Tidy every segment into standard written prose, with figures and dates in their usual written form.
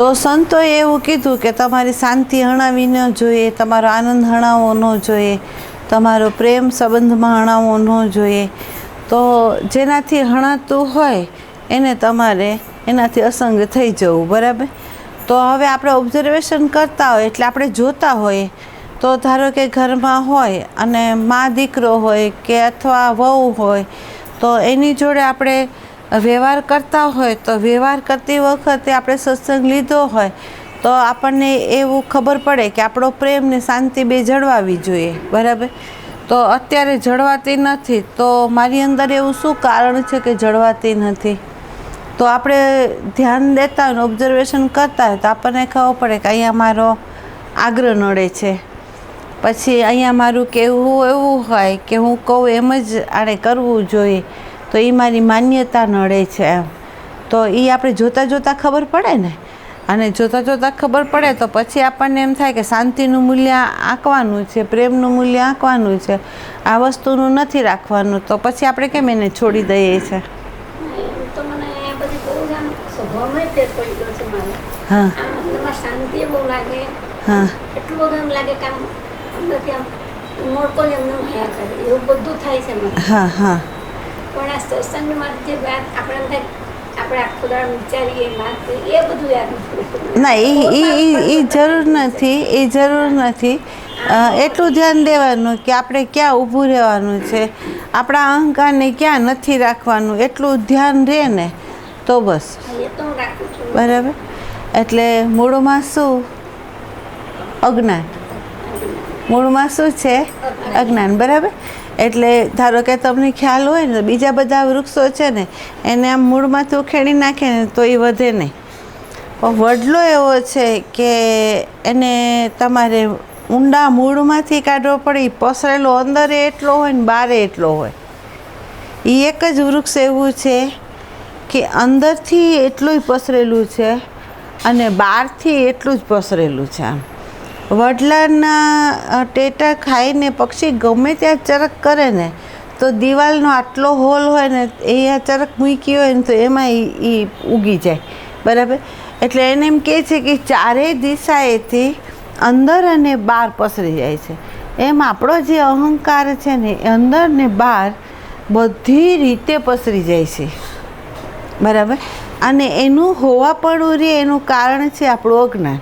તો સંતોએ એવું કીધું કે તમારી શાંતિ હણાવી ન જોઈએ, તમારો આનંદ હણાવવો ન જોઈએ, તમારો પ્રેમ સંબંધમાં હણાવવો ન જોઈએ. તો જેનાથી હણાતું હોય એને તમારે એનાથી અસંગ થઈ જવું. બરાબર. તો હવે આપણે ઓબ્ઝર્વેશન કરતા હોય એટલે આપણે જોતા હોઈએ. તો ધારો કે ઘરમાં હોય અને મા દીકરો હોય કે અથવા વહુ હોય, તો એની જોડે આપણે વ્યવહાર કરતા હોય, તો વ્યવહાર કરતી વખતે આપણે સત્સંગ લીધો હોય તો આપણને એવું ખબર પડે કે આપણો પ્રેમ ને શાંતિ બે જળવાવી જોઈએ. બરાબર. તો અત્યારે જળવાતી નથી, તો મારી અંદર એવું શું કારણ છે કે જળવાતી નથી? તો આપણે ધ્યાન દેતા હોય, ઓબ્ઝર્વેશન કરતા હોય તો આપણને ખબર પડે કે અહીંયા મારો આગ્રહ નડે છે, પછી અહીંયા મારું કહેવું એવું હોય કે હું કહું એમ જ આણે કરવું જોઈએ, તો એ મારી માન્યતા નડે છે એમ. તો એ આપણે જોતાં જોતાં ખબર પડે ને, અને જોતાં જોતાં ખબર પડે તો પછી આપણને એમ થાય કે શાંતિનું મૂલ્ય આંકવાનું છે, પ્રેમનું મૂલ્ય આંકવાનું છે, આ વસ્તુનું નથી રાખવાનું. તો પછી આપણે કેમ એને છોડી દઈએ છીએ? હા શાંતિ બહુ લાગે. હા એટલું બધું એમ લાગે કે આમ અંદરથી આમ મોડકો એમને હયા કરે એવું બધું થાય છે મને. હા હા પણ આ સત્સંગમાં જે વાત આપણે એમ થાય આપણે આખો દાડો વિચારીએ વાત કરીએ એ બધું યાદ નથી. ના, એ જરૂર નથી, એ જરૂર નથી. એટલું ધ્યાન દેવાનું કે આપણે ક્યાં ઊભું રહેવાનું છે, આપણા અહંકારને ક્યાં નથી રાખવાનું, એટલું ધ્યાન રહે ને તો બસ. એ તો હું રાખું છું. બરાબર. એટલે મૂળમાં શું? અજ્ઞાન. મૂળમાં શું છે? અજ્ઞાન. બરાબર. એટલે ધારો કે તમને ખ્યાલ હોય ને, બીજા બધા વૃક્ષો છે ને એને આમ મૂળમાંથી ઉખેડી નાખે ને તો એ વધે નહીં. પણ વડલો એવો છે કે એને તમારે ઊંડા મૂળમાંથી કાઢવો પડે. એ પસરેલો અંદર એટલો હોય ને બારે એટલો હોય. એ એક જ વૃક્ષ એવું છે કે અંદરથી એટલું પસરેલું છે અને બહારથી એટલું જ પસરેલું છે. આમ વડલાના ટેટા ખાઈને પક્ષી ગમે ત્યાં ચરક કરે ને તો દિવાલનો આટલો હોલ હોય ને એ આ ચરક મૂકી હોય ને તો એમાં એ ઉગી જાય. બરાબર. એટલે એને એમ કહે છે કે ચારેય દિશાએથી અંદર અને બહાર પસરી જાય છે. એમ આપણો જે અહંકાર છે ને એ અંદર ને બહાર બધી રીતે પસરી જાય છે. બરાબર. અને એનું હોવાપણું રે એનું કારણ છે આપણું અજ્ઞાન,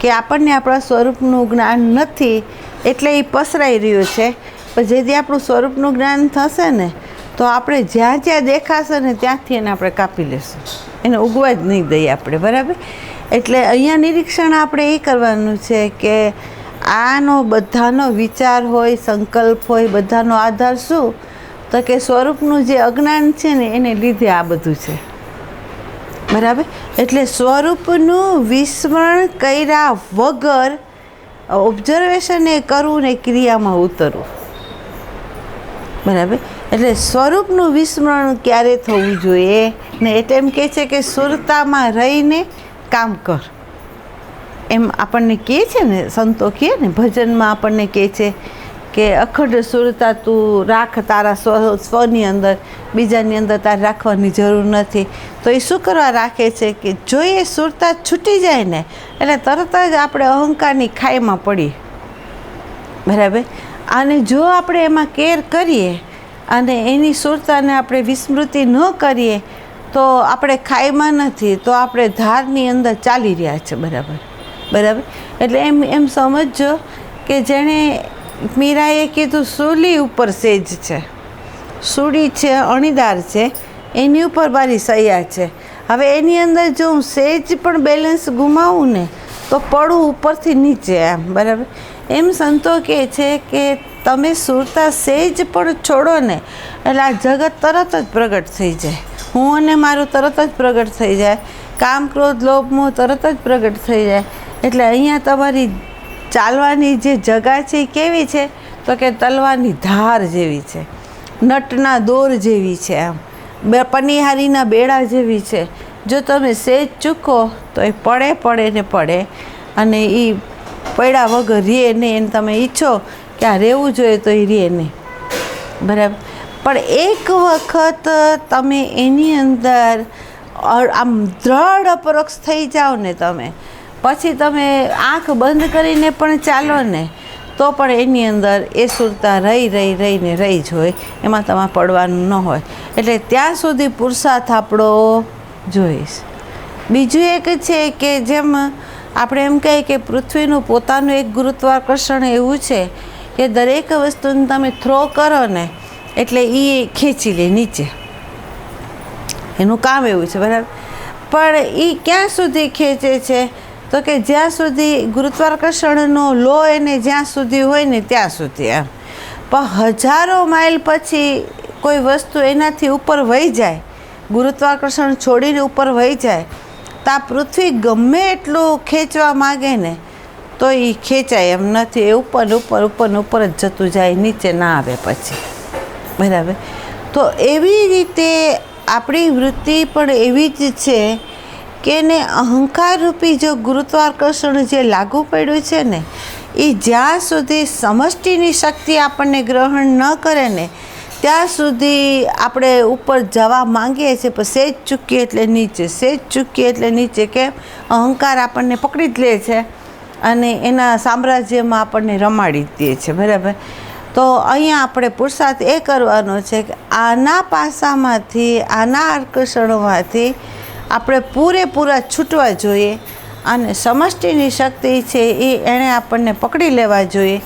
કે આપણને આપણા સ્વરૂપનું જ્ઞાન નથી એટલે એ પસરાઈ રહ્યું છે. પણ જેથી આપણું સ્વરૂપનું જ્ઞાન થશે ને તો આપણે જ્યાં જ્યાં દેખાશે ને ત્યાંથી એને આપણે કાપી લેશું, એને ઉગવા જ નહીં દઈએ આપણે. બરાબર. એટલે અહીંયા નિરીક્ષણ આપણે એ કરવાનું છે કે આનો બધાનો વિચાર હોય, સંકલ્પ હોય, બધાનો આધાર શું? તો કે સ્વરૂપનું જે અજ્ઞાન છે ને એને લીધે આ બધું છે. બરાબર. એટલે સ્વરૂપનું વિસ્મરણ કર્યા વગર ઓબ્ઝર્વેશન એ કરવું ને ક્રિયામાં ઉતરવું. બરાબર. એટલે સ્વરૂપનું વિસ્મરણ ક્યારે થવું જોઈએ ને? એટલે એમ કહે છે કે સુરતામાં રહીને કામ કર. એમ આપણને કહે છે ને, સંતો કહે ને, ભજનમાં આપણને કહે છે કે અખંડ સુરતા તું રાખ તારા સ્વની અંદર, બીજાની અંદર તારે રાખવાની જરૂર નથી. તો એ શું કરવા રાખે છે કે જો એ સુરતા છૂટી જાય ને એટલે તરત જ આપણે અહંકારની ખાઈમાં પડીએ. બરાબર. અને જો આપણે એમાં કેર કરીએ અને એની સુરતાને આપણે વિસ્મૃતિ ન કરીએ તો આપણે ખાઈમાં નથી, તો આપણે ધારની અંદર ચાલી રહ્યા છે. બરાબર. બરાબર. એટલે એમ સમજજો કે જેણે મીરાએ કીધું સૂલી ઉપર સેજ છે, સૂડી છે, અણીદાર છે, એની ઉપર મારી સૈયા છે. હવે એની અંદર જો હું સેજ પણ બેલેન્સ ગુમાવું ને તો પડું ઉપરથી નીચે એમ. બરાબર. એમ સંતો કહે છે કે તમે સુરતા સેજ પણ છોડો ને એટલે આ જગત તરત જ પ્રગટ થઈ જાય. હું અને મારું તરત જ પ્રગટ થઈ જાય. કામ, ક્રોધ, લોભ, મોહ તરત જ પ્રગટ થઈ જાય. એટલે અહીંયા તમારી ચાલવાની જે જગા છે એ કેવી છે? તો કે તલવાની ધાર જેવી છે, નટના દોર જેવી છે, આમ પનિહારીના બેડા જેવી છે. જો તમે સેજ ચૂકો તો એ પડે ને પડે, અને એ પડ્યા વગર રહે નહીં. તમે ઈચ્છો કે આ રહેવું જોઈએ તો એ રહે નહીં. બરાબર. પણ એક વખત તમે એની અંદર આમ દ્રઢ અપરોક્ષ થઈ જાઓ ને તમે, પછી તમે આંખ બંધ કરીને પણ ચાલો ને તો પણ એની અંદર એ સુરતા રહીને રહી જ હોય, એમાં તમારે પડવાનું ન હોય. એટલે ત્યાં સુધી પુરુષાર્થ આપણો જોઈશ. બીજું એક છે કે જેમ આપણે એમ કહીએ કે પૃથ્વીનું પોતાનું એક ગુરુત્વાકર્ષણ એવું છે કે દરેક વસ્તુને તમે થ્રો કરો ને એટલે એ ખેંચી લે નીચે, એનું કામ એવું છે, બરાબર. પણ એ ક્યાં સુધી ખેંચે છે તો કે જ્યાં સુધી ગુરુત્વાકર્ષણનો લો એને જ્યાં સુધી હોય ને ત્યાં સુધી. એમ પણ હજારો માઇલ પછી કોઈ વસ્તુ એનાથી ઉપર વહી જાય, ગુરુત્વાકર્ષણ છોડીને ઉપર વહી જાય, તો આ પૃથ્વી ગમે એટલું ખેંચવા માગે ને તો એ ખેંચાય એમ નથી, એ ઉપર જ જતું જાય, નીચે ના આવે પછી, બરાબર. તો એવી રીતે આપણી વૃત્તિ પણ એવી જ છે કે એને અહંકારરૂપી જો ગુરુત્વાકર્ષણ જે લાગુ પડ્યું છે ને એ જ્યાં સુધી સમષ્ટિની શક્તિ આપણને ગ્રહણ ન કરે ને ત્યાં સુધી આપણે ઉપર જવા માંગીએ છીએ, પણ સેજ ચૂકીએ એટલે નીચે, સેજ ચૂકીએ એટલે નીચે. કેમ? અહંકાર આપણને પકડી જ લે છે અને એના સામ્રાજ્યમાં આપણને રમાડી જ દે છે, બરાબર. તો અહીંયા આપણે પુરુષાર્થ એ કરવાનો છે કે આના પાસામાંથી, આના આકર્ષણોમાંથી આપણે પૂરેપૂરા છૂટવા જોઈએ અને સમષ્ટિની શક્તિ છે એ એણે આપણને પકડી લેવા જોઈએ.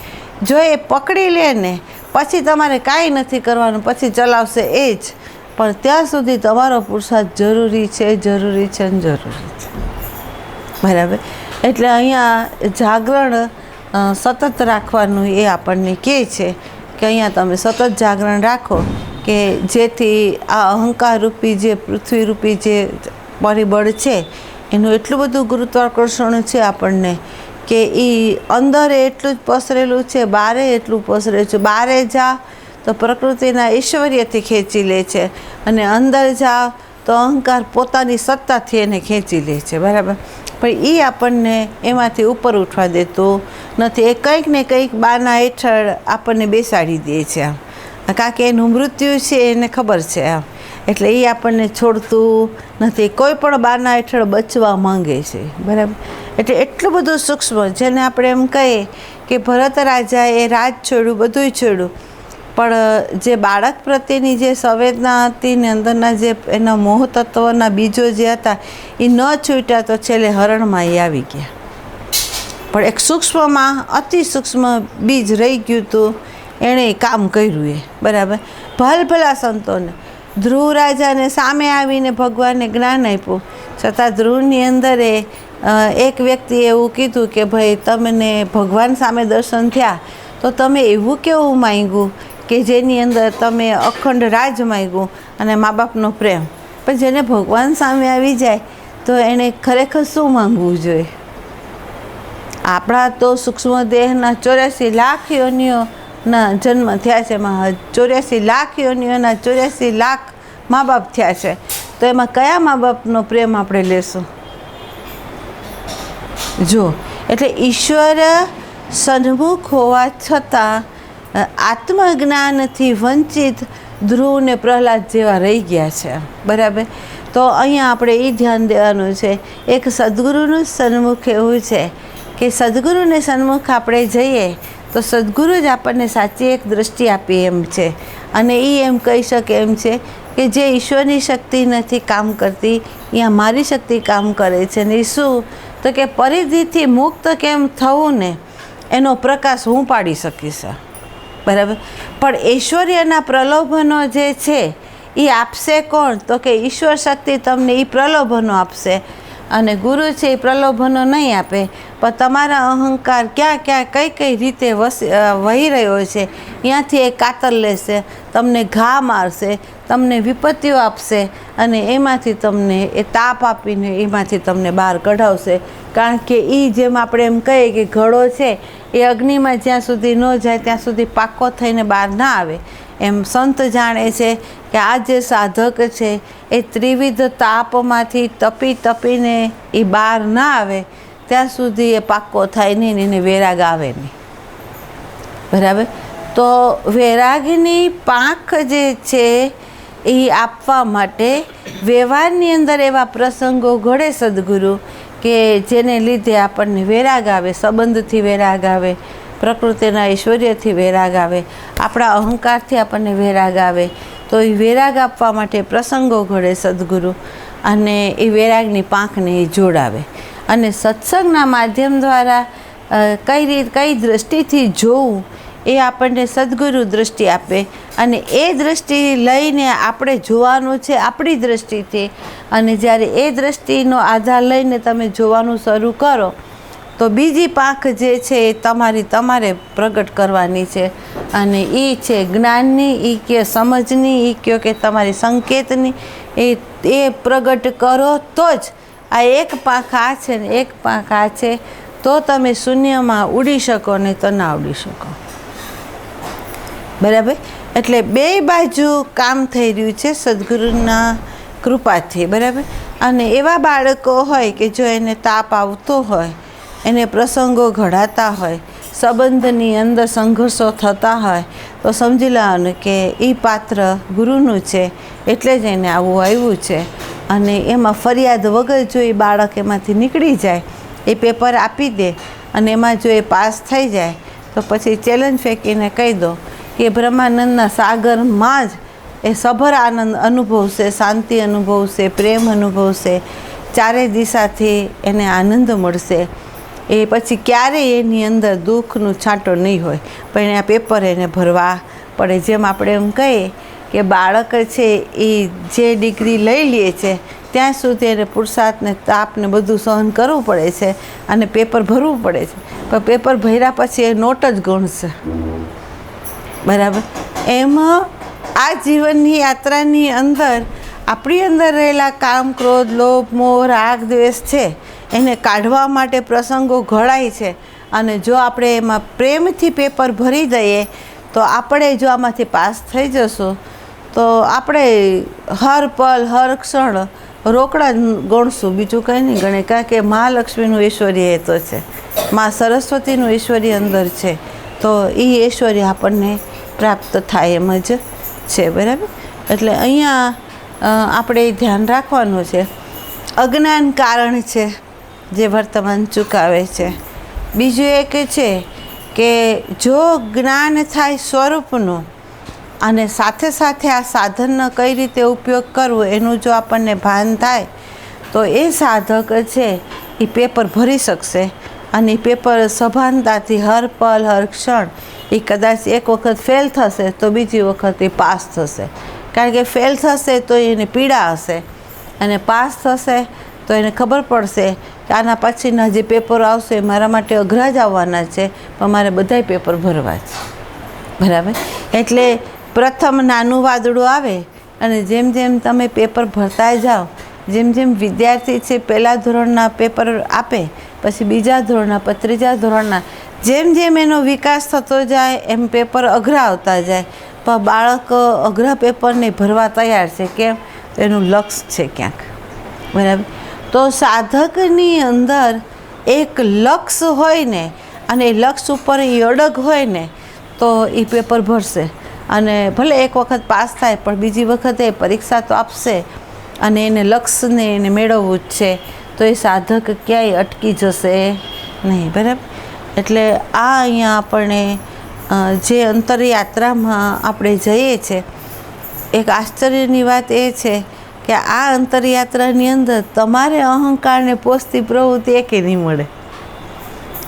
જો એ પકડી લે ને પછી તમારે કાંઈ નથી કરવાનું, પછી ચલાવશે એ જ, પણ ત્યાં સુધી તમારો પુરુષાર્થ જરૂરી છે, જરૂરી છે ને જરૂરી છે, બરાબર. એટલે અહીંયા જાગરણ સતત રાખવાનું એ આપણને કહે છે કે અહીંયા તમે સતત જાગરણ રાખો કે જેથી આ અહંકારરૂપી જે પૃથ્વીરૂપી જે પરિબળ છે એનું એટલું બધું ગુરુત્વાકર્ષણ છે આપણને કે એ અંદર એટલું જ પસરેલું છે, બારે એટલું પસરેલું છે. બારે જાઓ તો પ્રકૃતિના ઐશ્વર્યથી ખેંચી લે છે અને અંદર જાઓ તો અહંકાર પોતાની સત્તાથી એને ખેંચી લે છે, બરાબર. પણ એ આપણને એમાંથી ઉપર ઉઠવા દેતું નથી, એ કંઈક ને કંઈક બાના હેઠળ આપણને બેસાડી દે છે, કારણ કે એનું મૃત્યુ છે એને ખબર છે, એટલે એ આપણને છોડતું નથી, કોઈ પણ બાના હેઠળ બચવા માંગે છે, બરાબર. એટલે એટલું બધું સૂક્ષ્મ, જેને આપણે એમ કહીએ કે ભરત રાજાએ રાજ છોડ્યું, બધુંય છોડ્યું, પણ જે બાળક પ્રત્યેની જે સંવેદના હતી ને અંદરના જે એના મોહ તત્વના બીજો જે હતા એ ન છૂટ્યા તો છેલ્લે હરણમાં એ આવી ગયા. પણ એક સૂક્ષ્મમાં અતિ સૂક્ષ્મ બીજ રહી ગયું હતું, એણે કામ કર્યું એ, બરાબર. ભલભલા સંતોને ધ્રુવ રાજાને સામે આવીને ભગવાને જ્ઞાન આપ્યું, છતાં ધ્રુવની અંદર એક વ્યક્તિએ એવું કીધું કે ભાઈ તમને ભગવાન સામે દર્શન થયા તો તમે એવું કેવું માંગ્યું કે જેની અંદર તમે અખંડ રાજ માંગ્યું અને મા બાપનો પ્રેમ, પણ જેને ભગવાન સામે આવી જાય તો એણે ખરેખર શું માંગવું જોઈએ? આપણા તો સૂક્ષ્મ દેહના 84 લાખ યોનિઓના જન્મ થયા છે, એમાં 84 લાખ યોનિઓના 84 લાખ મા બાપ થયા છે, તો એમાં કયા મા બાપનો પ્રેમ આપણે લેશું? જો એટલે ઈશ્વર સન્મુખ હોવા છતાં આત્મજ્ઞાનથી વંચિત ધ્રુવ ને પ્રહલાદ જેવા રહી ગયા છે, બરાબર. તો અહીંયા આપણે એ ધ્યાન દેવાનું છે, એક સદગુરુનું સન્મુખ એવું છે કે સદગુરુને સન્મુખ આપણે જઈએ તો સદગુરુ જ આપણને સાચી એક દૃષ્ટિ આપી એમ છે, અને એ એમ કહી શકે એમ છે કે જે ઈશ્વરની શક્તિ નથી કામ કરતી, અહીંયા મારી શક્તિ કામ કરે છે. ને એ શું તો કે પરિધિથી મુક્ત કેમ થવું ને એનો પ્રકાશ હું પાડી શકીશ, બરાબર. પણ ઐશ્વર્યના પ્રલોભનો જે છે એ આપશે કોણ? તો કે ઈશ્વર શક્તિ તમને એ પ્રલોભનો આપશે, અને ગુરુ છે એ પ્રલોભનો નહીં આપે, પણ તમારા અહંકાર ક્યાં કઈ રીતે વહી રહ્યો છે ત્યાંથી એ કાતર લેશે, તમને ઘા મારશે, તમને વિપત્તિઓ આપશે અને એમાંથી તમને એ તાપ આપીને એમાંથી તમને બહાર કઢાવશે. કારણ કે એ જેમ આપણે એમ કહીએ કે ઘડો છે એ અગ્નિમાં જ્યાં સુધી ન જાય ત્યાં સુધી પાકો થઈને બહાર ના આવે, એમ સંત જાણે છે કે આ જે સાધક છે એ ત્રિવિધ તાપમાંથી તપીને એ બહાર ના આવે ત્યાં સુધી એ પાકો થાય નહીં ને એને વૈરાગ આવે નહીં, બરાબર. તો વૈરાગની પાંખ જે છે એ આપવા માટે વ્યવહારની અંદર એવા પ્રસંગો ઘડે સદગુરુ કે જેને લીધે આપણને વેરાગ આવે, સંબંધથી વેરાગ આવે, પ્રકૃતિના ઐશ્વર્યથી વેરાગ આવે, આપણા અહંકારથી આપણને વેરાગ આવે. તો એ વેરાગ આપવા માટે પ્રસંગો ઘડે સદગુરુ અને એ વેરાગની પાંખને એ જોડાવે. અને સત્સંગના માધ્યમ દ્વારા કઈ દ્રષ્ટિથી જોવું એ આપણને સદગુરુ દૃષ્ટિ આપે અને એ દૃષ્ટિ લઈને આપણે જોવાનું છે આપણી દૃષ્ટિથી. અને જ્યારે એ દૃષ્ટિનો આધાર લઈને તમે જોવાનું શરૂ કરો તો બીજી પાંખ જે છે એ તમારે પ્રગટ કરવાની છે. અને એ છે જ્ઞાનની, એ કે સમજની, એ કહો કે તમારી સંકેતની, એ પ્રગટ કરો તો જ આ એક પાંખ આ છે ને એક પાંખ આ છે, તો તમે શૂન્યમાં ઉડી શકો ને તો ના ઉડી શકો. બરાબર? એટલે બે બાજુ કામ થઈ રહ્યું છે સદગુરુના કૃપાથી. બરાબર? અને એવા બાળકો હોય કે જો એને તાપ આવતો હોય, એને પ્રસંગો ઘડાતા હોય, સંબંધની અંદર સંઘર્ષો થતા હોય, તો સમજી લેવાનું કે એ પાત્ર ગુરુનું છે, એટલે જ એને આવું આવ્યું છે. અને એમાં ફરિયાદ વગર જો એ બાળક એમાંથી નીકળી જાય, એ પેપર આપી દે અને એમાં જો એ પાસ થઈ જાય, તો પછી ચેલેન્જ ફેંકીને કહી દો કે બ્રહ્માનંદના સાગરમાં જ એ સભર આનંદ અનુભવશે, શાંતિ અનુભવશે, પ્રેમ અનુભવશે, ચારે દિશાથી એને આનંદ મળશે. એ પછી ક્યારેય એની અંદર દુઃખનું છાંટો નહીં હોય, પણ આ પેપર એને ભરવા પડે. જેમ આપણે એમ કહીએ કે બાળક છે એ જે ડિગ્રી લઈ લે છે ત્યાં સુધી એને પુરુષાર્થને તાપને બધું સહન કરવું પડે છે અને પેપર ભરવું પડે છે. પણ પેપર ભર્યા પછી એ નોટ જ ગણશે. બરાબર? એમાં આ જીવનની યાત્રાની અંદર આપણી અંદર રહેલા કામ, ક્રોધ, લોભ, મોહ, રાગ, દ્વેષ છે એને કાઢવા માટે પ્રસંગો ઘડાય છે. અને જો આપણે એમાં પ્રેમથી પેપર ભરી દઈએ તો આપણે જો આમાંથી પાસ થઈ જશું તો આપણે હર પલ હર ક્ષણ રોકડા ગણશું, બીજું કંઈ નહીં ગણે. કારણ કે મહાલક્ષ્મીનું ઐશ્વર્ય એ તો છે, મા સરસ્વતીનું ઐશ્વર્ય અંદર છે, તો એ ઐશ્વર્ય આપણને પ્રાપ્ત થાય એમ જ છે. બરાબર? એટલે અહીંયા આપણે ધ્યાન રાખવાનું છે. અજ્ઞાન કારણ છે જે વર્તમાન ચૂકાવે છે. બીજું એક છે કે જો જ્ઞાન થાય સ્વરૂપનું અને સાથે સાથે આ સાધનનો કઈ રીતે ઉપયોગ કરવો એનું જો આપણને ભાન થાય, તો એ સાધક છે એ પેપર ભરી શકશે. અને એ પેપર સભાનતાથી હર પલ હર ક્ષણ એ કદાચ એક વખત ફેલ થશે તો બીજી વખત એ પાસ થશે. કારણ કે ફેલ થશે તો એને પીડા હશે અને પાસ થશે તો એને ખબર પડશે કે આના પછીના જે પેપરો આવશે એ મારા માટે અઘરા જ આવવાના છે, પણ મારે બધાય પેપર ભરવા છે. બરાબર? એટલે પ્રથમ નાનું વાદળું આવે અને જેમ જેમ તમે પેપર ભરતા જાઓ, જેમ જેમ વિદ્યાર્થી છે પહેલાં ધોરણના પેપર આપે, પછી બીજા ધોરણના, પછી ત્રીજા ધોરણના, જેમ જેમ એનો વિકાસ થતો જાય એમ પેપર અઘરા આવતા જાય. પણ બાળક અઘરા પેપરને ભરવા તૈયાર છે. કેમ? તો એનું લક્ષ્ય છે ક્યાંક. બરાબર? તો સાધકની અંદર એક લક્ષ્ય હોય ને અને એ લક્ષ્ય ઉપર એ અડગ હોય ને તો એ પેપર ભરશે. અને ભલે એક વખત પાસ થાય પણ બીજી વખતે પરીક્ષા તો આપશે અને એને લક્ષ્યને એને મેળવવું જ છે. તો એ સાધક ક્યાંય અટકી જશે નહીં. બરાબર? એટલે આ અહીંયા આપણને જે અંતરયાત્રામાં આપણે જઈએ છીએ, એક આશ્ચર્યની વાત એ છે કે આ અંતરયાત્રાની અંદર તમારે અહંકારને પોષતી પ્રવૃત્તિ એકે નહીં મળે.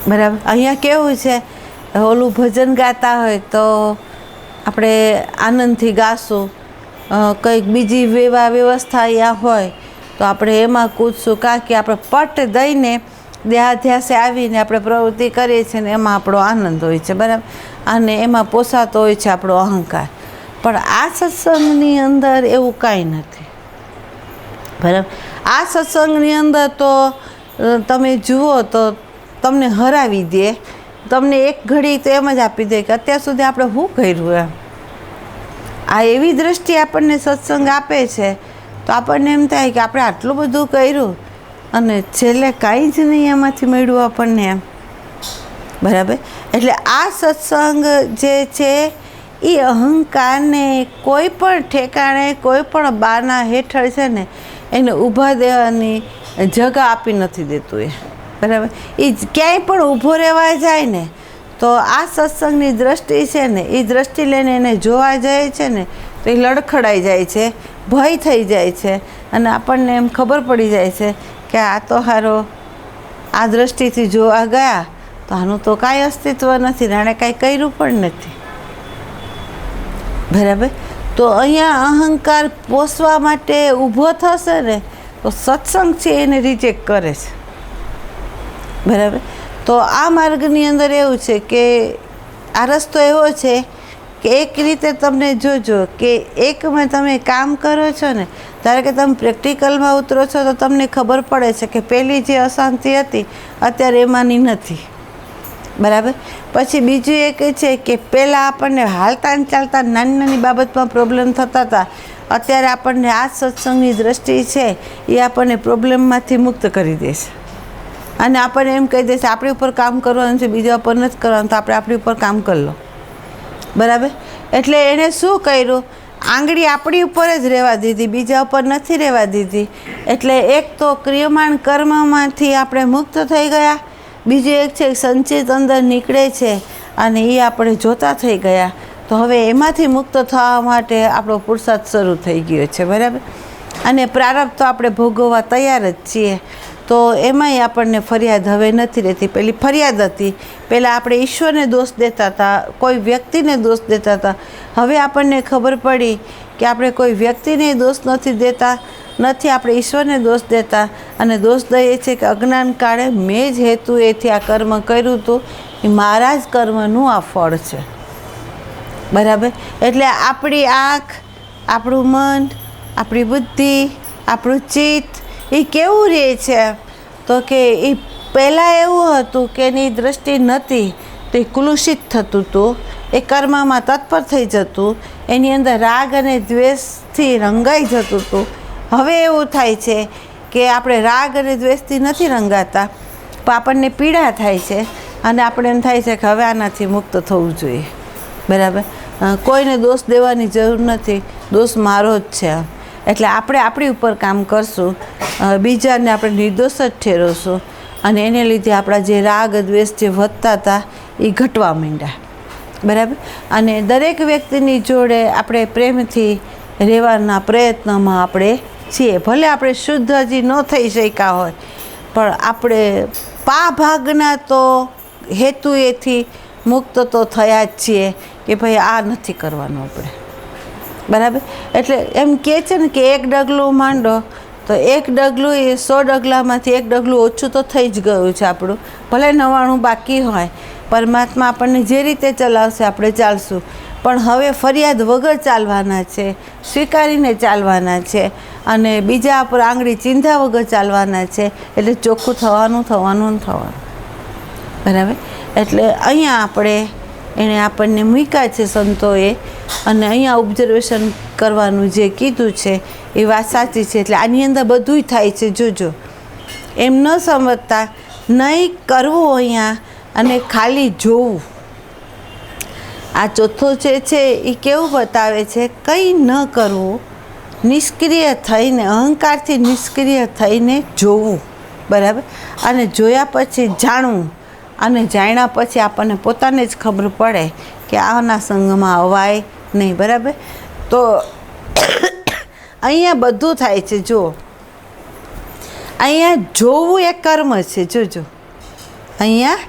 બરાબર? અહીંયા કેવું છે, ઓલું ભજન ગાતા હોય તો આપણે આનંદથી ગાશું, કંઈક બીજી વ્યવસ્થા અહીંયા હોય તો આપણે એમાં કૂદશું. કારણ કે આપણે પટ દઈને દેહાધ્યાસે આવીને આપણે પ્રવૃત્તિ કરીએ છીએ ને એમાં આપણો આનંદ હોય છે. બરાબર? અને એમાં પોસાતો હોય છે આપણો અહંકાર. પણ આ સત્સંગની અંદર એવું કાંઈ નથી. બરાબર? આ સત્સંગની અંદર તો તમે જુઓ તો તમને હરાવી દે, તમને એક ઘડી તો એમ જ આપી દે કે અત્યાર સુધી આપણે શું કર્યું એમ. આ એવી દૃષ્ટિ આપણને સત્સંગ આપે છે તો આપણને એમ થાય કે આપણે આટલું બધું કર્યું અને છેલ્લે કાંઈ જ નહીં એમાંથી મળ્યું આપણને એમ. બરાબર? એટલે આ સત્સંગ જે છે એ અહંકારને કોઈ પણ ઠેકાણે કોઈ પણ બાના હેઠળ છે ને એને ઊભા દેવાની જગા આપી નથી દેતું એ, બરાબર. એ ક્યાંય પણ ઊભો રહેવા જાય ને તો આ સત્સંગની દ્રષ્ટિ છે ને એ દ્રષ્ટિ લઈને એને જોવા જાય છે ને તો એ લડખડાઈ જાય છે, ભય થઈ જાય છે અને આપણને એમ ખબર પડી જાય છે કે આ તો હારો આ દ્રષ્ટિથી જોવા ગયા તો આનું તો કાંઈ અસ્તિત્વ નથી, આણે કાંઈ કર્યું પણ નથી, બરાબર. તો અહીંયા અહંકાર પોષવા માટે ઊભો થશે ને તો સત્સંગ છે એને રિજેક્ટ કરે છે, બરાબર. તો આ માર્ગની અંદર એવું છે કે આ રસ્તો એવો છે કે એક રીતે તમને જોજો કે એકમાં તમે કામ કરો છો ને ધારો કે તમે પ્રેક્ટિકલમાં ઉતરો છો તો તમને ખબર પડે છે કે પહેલી જે અશાંતિ હતી અત્યારે એમાંની નથી, બરાબર. પછી બીજું એક છે કે પહેલાં આપણને હાલતા ને ચાલતા નાની નાની બાબતમાં પ્રોબ્લેમ થતા હતા, અત્યારે આપણને આ સત્સંગની દ્રષ્ટિ છે એ આપણને પ્રોબ્લેમમાંથી મુક્ત કરી દેશે અને આપણને એમ કહી દેશે આપણી ઉપર કામ કરવાનું છે, બીજા ઉપર નથી કરવાનું, તો આપણે આપણી ઉપર કામ કરી લો, બરાબર. એટલે એણે શું કર્યું, આંગળી આપણી ઉપર જ રહેવા દીધી, બીજા ઉપર નથી રહેવા દીધી. એટલે એક તો ક્રિયમાણ કર્મમાંથી આપણે મુક્ત થઈ ગયા, બીજું એક છે સંચિત અંદર નીકળે છે અને એ આપણે જોતા થઈ ગયા. તો હવે એમાંથી મુક્ત થવા માટે આપણો પુરુષાર્થ શરૂ થઈ ગયો છે, બરાબર. અને પ્રારબ્ધ તો આપણે ભોગવવા તૈયાર જ છીએ. તો એમાંય આપણને ફરિયાદ હવે નથી રહેતી. પેલી ફરિયાદ હતી, પહેલાં આપણે ઈશ્વરને દોષ દેતા હતા, કોઈ વ્યક્તિને દોષ દેતા હતા. હવે આપણને ખબર પડી કે આપણે કોઈ વ્યક્તિને દોષ નથી દેતા, નથી આપણે ઈશ્વરને દોષ દેતા અને દોષ દઈએ છીએ કે અજ્ઞાન કાળે મેં જ હેતુ એથી આ કર્મ કર્યું હતું, એ મારા જ કર્મનું આ ફળ છે, બરાબર. એટલે આપણી આંખ, આપણું મન, આપણી બુદ્ધિ, આપણું ચિત્ત એ કેવું રહે છે તો કે એ પહેલાં એવું હતું કે એની દૃષ્ટિ નહોતી તો એ કલુષિત થતું હતું, એ કર્મમાં તત્પર થઈ જતું, એની અંદર રાગ અને દ્વેષથી રંગાઈ જતું હતું. હવે એવું થાય છે કે આપણે રાગ અને દ્વેષથી નથી રંગાતા પણ આપણને પીડા થાય છે અને આપણે એમ થાય છે કે હવે આનાથી મુક્ત થવું જોઈએ, બરાબર. કોઈને દોષ દેવાની જરૂર નથી, દોષ મારો જ છે. એટલે આપણે આપણી ઉપર કામ કરશું, બીજાને આપણે નિર્દોષ જ ઠેરવશું અને એને લીધે આપણા જે રાગ દ્વેષ જે વધતા હતા એ ઘટવા માંડ્યા, બરાબર. અને દરેક વ્યક્તિની જોડે આપણે પ્રેમથી રહેવાના પ્રયત્નમાં આપણે છીએ. ભલે આપણે શુદ્ધ હજી ન થઈ શક્યા હોય પણ આપણે ભાગના તો હેતુ એથી મુક્ત તો થયા જ છીએ કે ભાઈ આ નથી કરવાનું આપણે, બરાબર. એટલે એમ કહે છે ને કે એક ડગલું માંડો તો એક ડગલું એ 100 ડગલામાંથી એક ડગલું ઓછું તો થઈ જ ગયું છે આપણું, ભલે 99 બાકી હોય. પરમાત્મા આપણને જે રીતે ચલાવશે આપણે ચાલશું, પણ હવે ફરિયાદ વગર ચાલવાના છે, સ્વીકારીને ચાલવાના છે અને બીજા પર આંગળી ચીંધા વગર ચાલવાના છે. એટલે ચોખ્ખું થવાનું, બરાબર. એટલે અહીંયા એણે આપણને મૂક્યા છે સંતોએ અને અહીંયા ઓબ્ઝર્વેશન કરવાનું જે કીધું છે એ વાત સાચી છે. એટલે આની અંદર બધુંય થાય છે, જોજો. એમ ન સમજતા નહીં કરવું અહીંયા અને ખાલી જોવું. આ ચોથો જે છે એ કેવું બતાવે છે, કંઈ ન કરવું, નિષ્ક્રિય થઈને, અહંકારથી નિષ્ક્રિય થઈને જોવું, બરાબર. અને જોયા પછી જાણવું અને જાણ્યા પછી આપણને પોતાને જ ખબર પડે કે આના સંગમાં અવાય નહીં, બરાબર. તો અહીંયા બધું થાય છે. જો અહીંયા જોવું એ કર્મ છે, જોજો. અહીંયા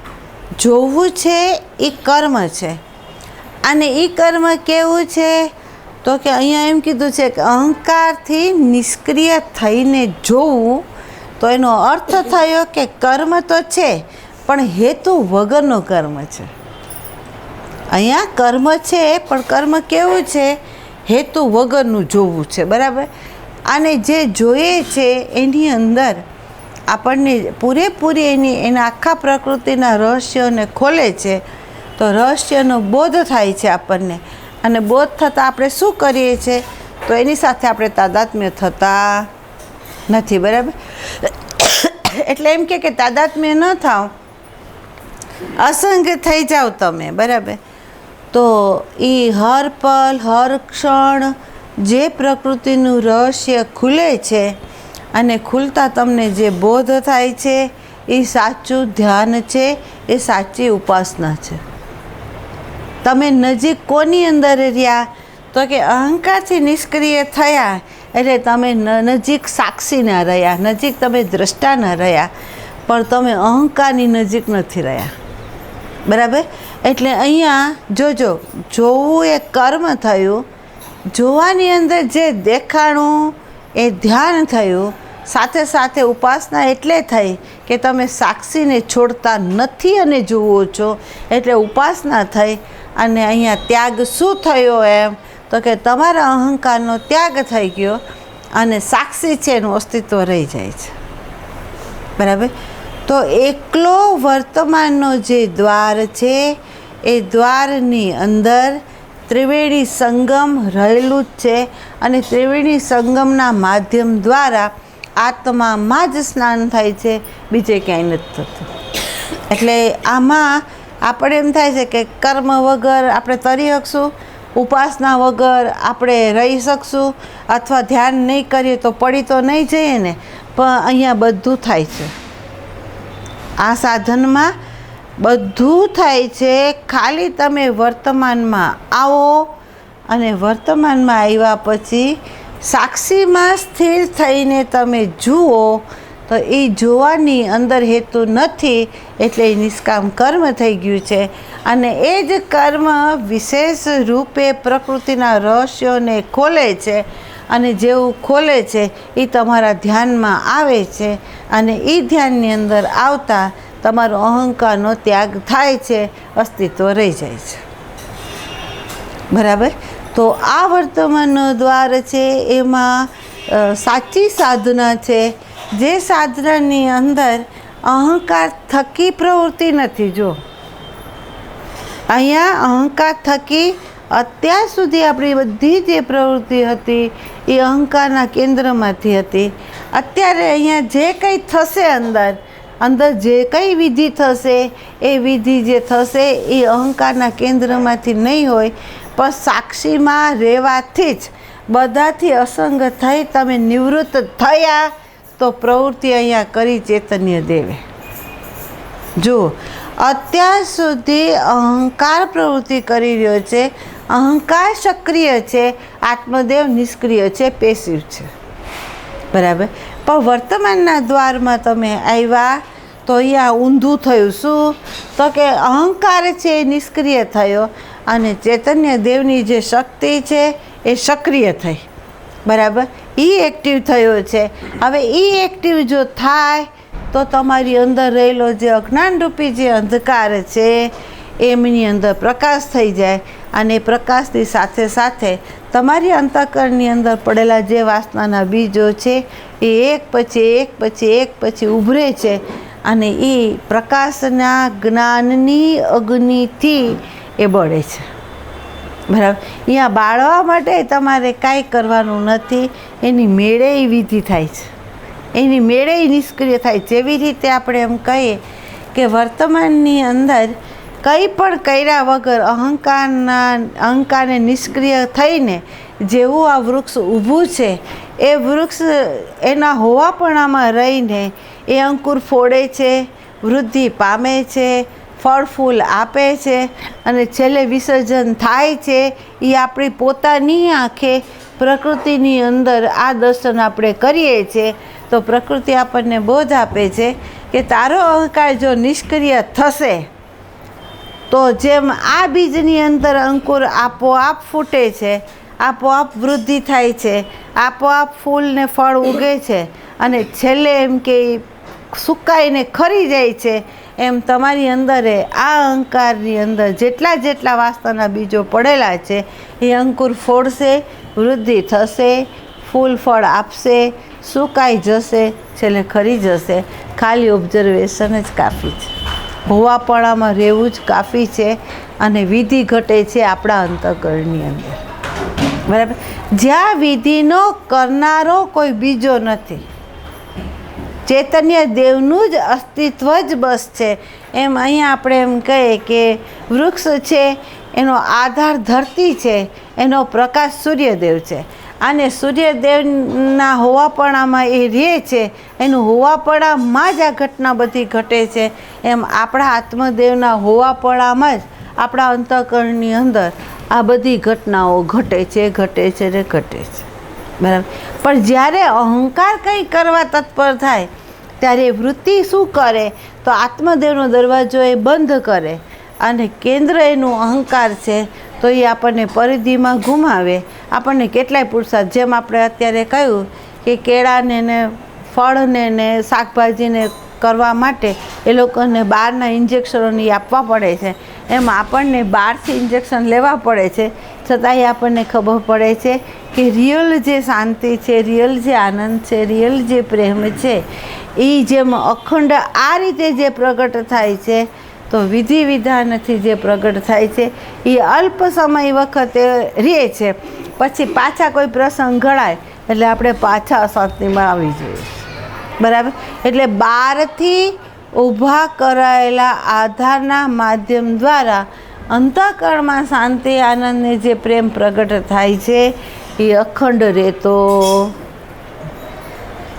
જોવું છે એ કર્મ છે અને એ કર્મ કેવું છે તો કે અહીંયા એમ કીધું છે કે અહંકારથી નિષ્ક્રિય થઈને જોવું. તો એનો અર્થ થયો કે કર્મ તો છે પણ હેતુ વગરનો કર્મ છે. અહીંયા કર્મ છે પણ કર્મ કેવું છે, હેતુ વગરનું જોવું છે, બરાબર. અને જે જોઈએ છે એની અંદર આપણને પૂરેપૂરી એના આખા પ્રકૃતિના રહસ્યોને ખોલે છે. તો રહસ્યનો બોધ થાય છે આપણને અને બોધ થતાં આપણે શું કરીએ છીએ તો એની સાથે આપણે તાદાત્મ્ય થતા નથી, બરાબર. એટલે એમ કે તાદાત્મ્ય ન થાવ, અસંગ થઈ જાઓ તમે, બરાબર. તો એ હર પલ હર ક્ષણ જે પ્રકૃતિનું રહસ્ય ખુલે છે અને ખુલતા તમને જે બોધ થાય છે એ સાચું ધ્યાન છે, એ સાચી ઉપાસના છે. તમે નજીક કોની અંદર રહ્યા તો કે અહંકારથી નિષ્ક્રિય થયા એટલે તમે નજીક સાક્ષી ના રહ્યા, નજીક તમે દ્રષ્ટા ના રહ્યા, પણ તમે અહંકારની નજીક નથી રહ્યા. બરાબર? એટલે અહીંયા જોજો, જોવું એ કર્મ થયું, જોવાની અંદર જે દેખાણું એ ધ્યાન થયું, સાથે સાથે ઉપાસના એટલે થઈ કે તમે સાક્ષીને છોડતા નથી અને જુઓ છો એટલે ઉપાસના થઈ. અને અહીંયા ત્યાગ શું થયો એમ તો કે તમારા અહંકારનો ત્યાગ થઈ ગયો અને સાક્ષી છે એનું અસ્તિત્વ રહી જાય છે. બરાબર? તો એકલો વર્તમાનનો જે દ્વાર છે એ દ્વારની અંદર ત્રિવેણી સંગમ રહેલું જ છે અને ત્રિવેણી સંગમના માધ્યમ દ્વારા આત્મામાં જ સ્નાન થાય છે, બીજે ક્યાંય નથી થતું. એટલે આમાં આપણે એમ થાય છે કે કર્મ વગર આપણે તરી શકશું, ઉપાસના વગર આપણે રહી શકશું, અથવા ધ્યાન નહીં કરીએ તો પડી તો નહીં જઈએ ને, પણ અહીંયા બધું થાય છે. આ સાધનમાં બધું થાય છે. ખાલી તમે વર્તમાનમાં આવો અને વર્તમાનમાં આવ્યા પછી સાક્ષીમાં સ્થિર થઈને તમે જુઓ તો એ જોવાની અંદર હેતુ નથી, એટલે એ નિષ્કામ કર્મ થઈ ગયું છે. અને એ જ કર્મ વિશેષ રૂપે પ્રકૃતિના રહસ્યોને ખોલે છે અને જેવું ખોલે છે એ તમારા ધ્યાનમાં આવે છે અને એ ધ્યાનની અંદર આવતા તમારો અહંકારનો ત્યાગ થાય છે, અસ્તિત્વ રહી જાય છે. બરાબર? તો આ વર્તમાનનો દ્વાર છે એમાં સાચી સાધના છે, જે સાધનાની અંદર અહંકાર થકી પ્રવૃત્તિ નથી. જો અહીંયા અહંકાર થકી અત્યાર સુધી આપણી બધી જે પ્રવૃત્તિ હતી એ અહંકારના કેન્દ્રમાંથી હતી. અત્યારે અહીંયા જે કંઈ થશે અંદર જે કંઈ વિધિ થશે એ વિધિ જે થશે એ અહંકારના કેન્દ્રમાંથી નહીં હોય, પણ સાક્ષીમાં રહેવાથી જ બધાથી અસંગ થઈ તમે નિવૃત્ત થયા તો પ્રવૃત્તિ અહીંયા કરી ચૈતન્ય દેવે. જુઓ, અત્યાર સુધી અહંકાર પ્રવૃત્તિ કરી રહ્યો છે, અહંકાર સક્રિય છે, આત્મદેવ નિષ્ક્રિય છે, પેસિવ છે. બરાબર? પણ વર્તમાનના દ્વારમાં તમે આવ્યા તો અહીંયા ઊંધું થયું. શું તો કે અહંકાર છે એ નિષ્ક્રિય થયો અને ચૈતન્ય દેવની જે શક્તિ છે એ સક્રિય થઈ. બરાબર? એ એક્ટિવ થયો છે. હવે એ એક્ટિવ જો થાય તો તમારી અંદર રહેલો જે અજ્ઞાનરૂપી જે અંધકાર છે એમની અંદર પ્રકાશ થઈ જાય અને પ્રકાશની સાથે સાથે તમારી અંતઃકરણની અંદર પડેલા જે વાસનાના બીજો છે એ એક પછી ઉભરે છે અને એ પ્રકાશના જ્ઞાનની અગ્નિથી એ બળે છે. બરાબર? અહીંયા બાળવા માટે તમારે કાંઈ કરવાનું નથી, એની મેળે વિધિ થાય છે, એની મેળે નિષ્ક્રિય થાય. જેવી રીતે આપણે એમ કહીએ કે વર્તમાનની અંદર કંઈ પણ કર્યા વગર અહંકારને નિષ્ક્રિય થઈને જેવું આ વૃક્ષ ઊભું છે એ વૃક્ષ એના હોવાપણામાં રહીને એ અંકુર ફોડે છે, વૃદ્ધિ પામે છે, ફળ ફૂલ આપે છે અને છેલ્લે વિસર્જન થાય છે. એ આપણી પોતાની આંખે પ્રકૃતિની અંદર આ દર્શન આપણે કરીએ છીએ તો પ્રકૃતિ આપણને બોધ આપે છે કે તારો અહંકાર જો નિષ્ક્રિય થશે તો જેમ આ બીજની અંદર અંકુર આપોઆપ ફૂટે છે, આપોઆપ વૃદ્ધિ થાય છે, આપોઆપ ફૂલ ને ફળ ઉગે છે અને છેલ્લે એમ કે સુકાઈને ખરી જાય છે, એમ તમારી અંદર આ અહંકારની અંદર જેટલા વાસનાના બીજો પડેલા છે એ અંકુર ફોડશે, વૃદ્ધિ થશે, ફૂલ ફળ આપશે, સુકાઈ જશે, છેલ્લે ખરી જશે. ખાલી ઓબ્ઝર્વેશન જ કાફી છે, હોવાપણામાં રહેવું જ કાફી છે અને વિધિ ઘટે છે આપણા અંતઃકરણની અંદર. બરાબર? જ્યાં વિધિનો કરનારો કોઈ બીજો નથી, ચૈતન્ય દેવનું જ અસ્તિત્વ જ બસ છે. એમ અહીંયા આપણે એમ કહીએ કે વૃક્ષ છે એનો આધાર ધરતી છે, એનો પ્રકાશ સૂર્યદેવ છે. અને સૂર્યદેવના હોવાપણામાં એ રહે છે, એનું હોવાપણામાં જ આ ઘટના બધી ઘટે છે. એમ આપણા આત્મદેવના હોવાપણામાં જ આપણા અંતઃકરણની અંદર આ બધી ઘટનાઓ ઘટે છે ને ઘટે છે. બરાબર. પણ જ્યારે અહંકાર કંઈ કરવા તત્પર થાય ત્યારે વૃત્તિ શું કરે તો આત્મદેવનો દરવાજો એ બંધ કરે અને કેન્દ્ર એનું અહંકાર છે તો એ આપણને પરિધિમાં ગુમાવે. આપણને કેટલાય પુરુષાર્થ, જેમ આપણે અત્યારે કહ્યું કે કેળાને ને ફળને ને શાકભાજીને કરવા માટે એ લોકોને બહારના ઇન્જેક્શનોની આપવા પડે છે, એમ આપણને બહારથી ઇન્જેક્શન લેવા પડે છે, છતાંય આપણને ખબર પડે છે કે રિયલ જે શાંતિ છે, રિયલ જે આનંદ છે, રિયલ જે પ્રેમ છે, એ જેમ અખંડ આ રીતે જે પ્રગટ થાય છે તો વિધિ વિધાનથી જે પ્રગટ થાય છે એ અલ્પ સમય વખતે રહે છે. પછી પાછા કોઈ પ્રસંગ ઘડાય એટલે આપણે પાછા અશાંતિમાં આવી જઈએ. બરાબર. એટલે બહારથી ઊભા કરાયેલા આધારના માધ્યમ દ્વારા અંતઃકરણમાં શાંતિ આનંદને જે પ્રેમ પ્રગટ થાય છે એ અખંડ રહેતો.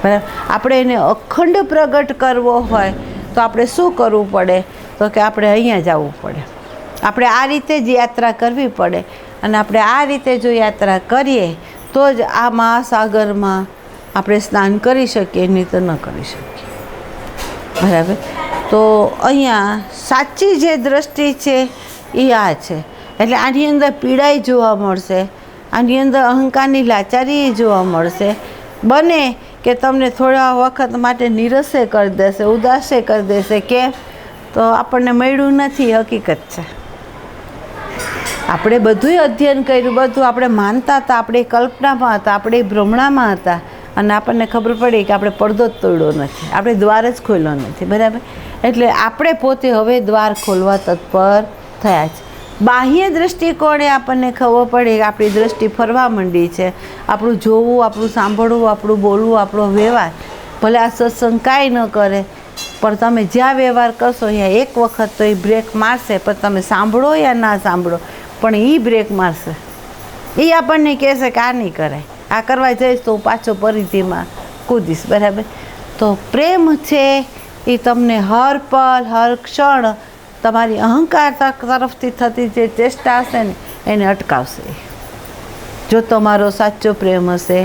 બરાબર. આપણે એને અખંડ પ્રગટ કરવો હોય તો આપણે શું કરવું પડે તો કે આપણે અહીંયા જવું પડે. આપણે આ રીતે જ યાત્રા કરવી પડે અને આપણે આ રીતે જો યાત્રા કરીએ તો જ આ મહાસાગરમાં આપણે સ્નાન કરી શકીએ, નહીં તો ન કરી શકીએ. બરાબર. તો અહીંયા સાચી જે દ્રષ્ટિ છે એ આ છે. એટલે આની અંદર પીડાઈ જોવા મળશે, આની અંદર અહંકારની લાચારી જોવા મળશે. બને કે તમને થોડા વખત માટે નિરસે કરી દેશે, ઉદાસે કરી દેશે. કેમ તો આપણને મળ્યું નથી, હકીકત છે. આપણે બધું અધ્યયન કર્યું, બધું આપણે માનતા હતા, આપણે કલ્પનામાં હતા, આપણે ભ્રમણામાં હતા અને આપણને ખબર પડી કે આપણે પડદો જ તોડ્યો નથી, આપણે દ્વાર જ ખોલ્યો નથી. બરાબર. એટલે આપણે પોતે હવે દ્વાર ખોલવા તત્પર થયા છે. બાહ્ય દૃષ્ટિકોણે આપણને ખબર પડે કે આપણી દૃષ્ટિ ફરવા માંડી છે. આપણું જોવું, આપણું સાંભળવું, આપણું બોલવું, આપણો વ્યવહાર, ભલે આ સત્સંગ કાંઈ ન કરે પણ તમે જ્યાં વ્યવહાર કરશો અહીંયા એક વખત તો એ બ્રેક મારશે, પણ તમે સાંભળો યા ના સાંભળો પણ એ બ્રેક મારશે. એ આપણને કહેશે કે આ નહીં કરાય, આ કરવા જઈશ તો હું પાછો પરિધિમાં કૂદીશ. બરાબર. તો પ્રેમ છે એ તમને હર પલ હર ક્ષણ તમારી અહંકાર તરફથી થતી જે ચેષ્ટા હશે ને એને અટકાવશે, જો તમારો સાચો પ્રેમ હશે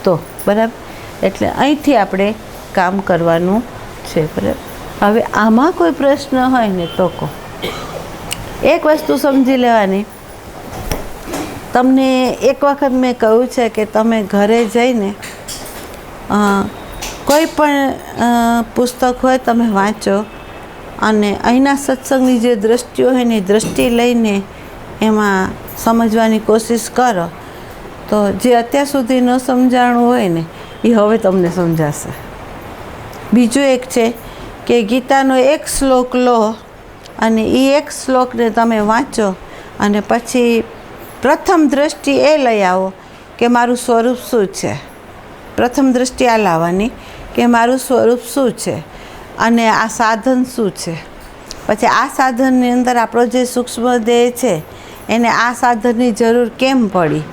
તો. બરાબર. એટલે અહીંથી આપણે કામ કરવાનું છે. બરાબર. હવે આમાં કોઈ પ્રશ્ન હોય ને તો કહો. એક વસ્તુ સમજી લેવાની, તમને એક વખત મેં કહ્યું છે કે તમે ઘરે જઈને કોઈ પણ પુસ્તક હોય તમે વાંચો અને અહીંના સત્સંગની જે દ્રષ્ટિઓ હોય ને એ દ્રષ્ટિ લઈને એમાં સમજવાની કોશિશ કરો તો જે અત્યાર સુધી ન સમજાણું હોય ને એ હવે તમને સમજાશે. બીજું એક છે કે ગીતાનો એક શ્લોક લો અને એ એક શ્લોકને તમે વાંચો અને પછી પ્રથમ દ્રષ્ટિ એ લઈ આવો કે મારું સ્વરૂપ શું છે. પ્રથમ દ્રષ્ટિ આ લાવવાની કે મારું સ્વરૂપ શું છે અને આ સાધન શું છે. પછી આ સાધનની અંદર આપણો જે સૂક્ષ્મ દેહ છે એને આ સાધનની જરૂર કેમ પડી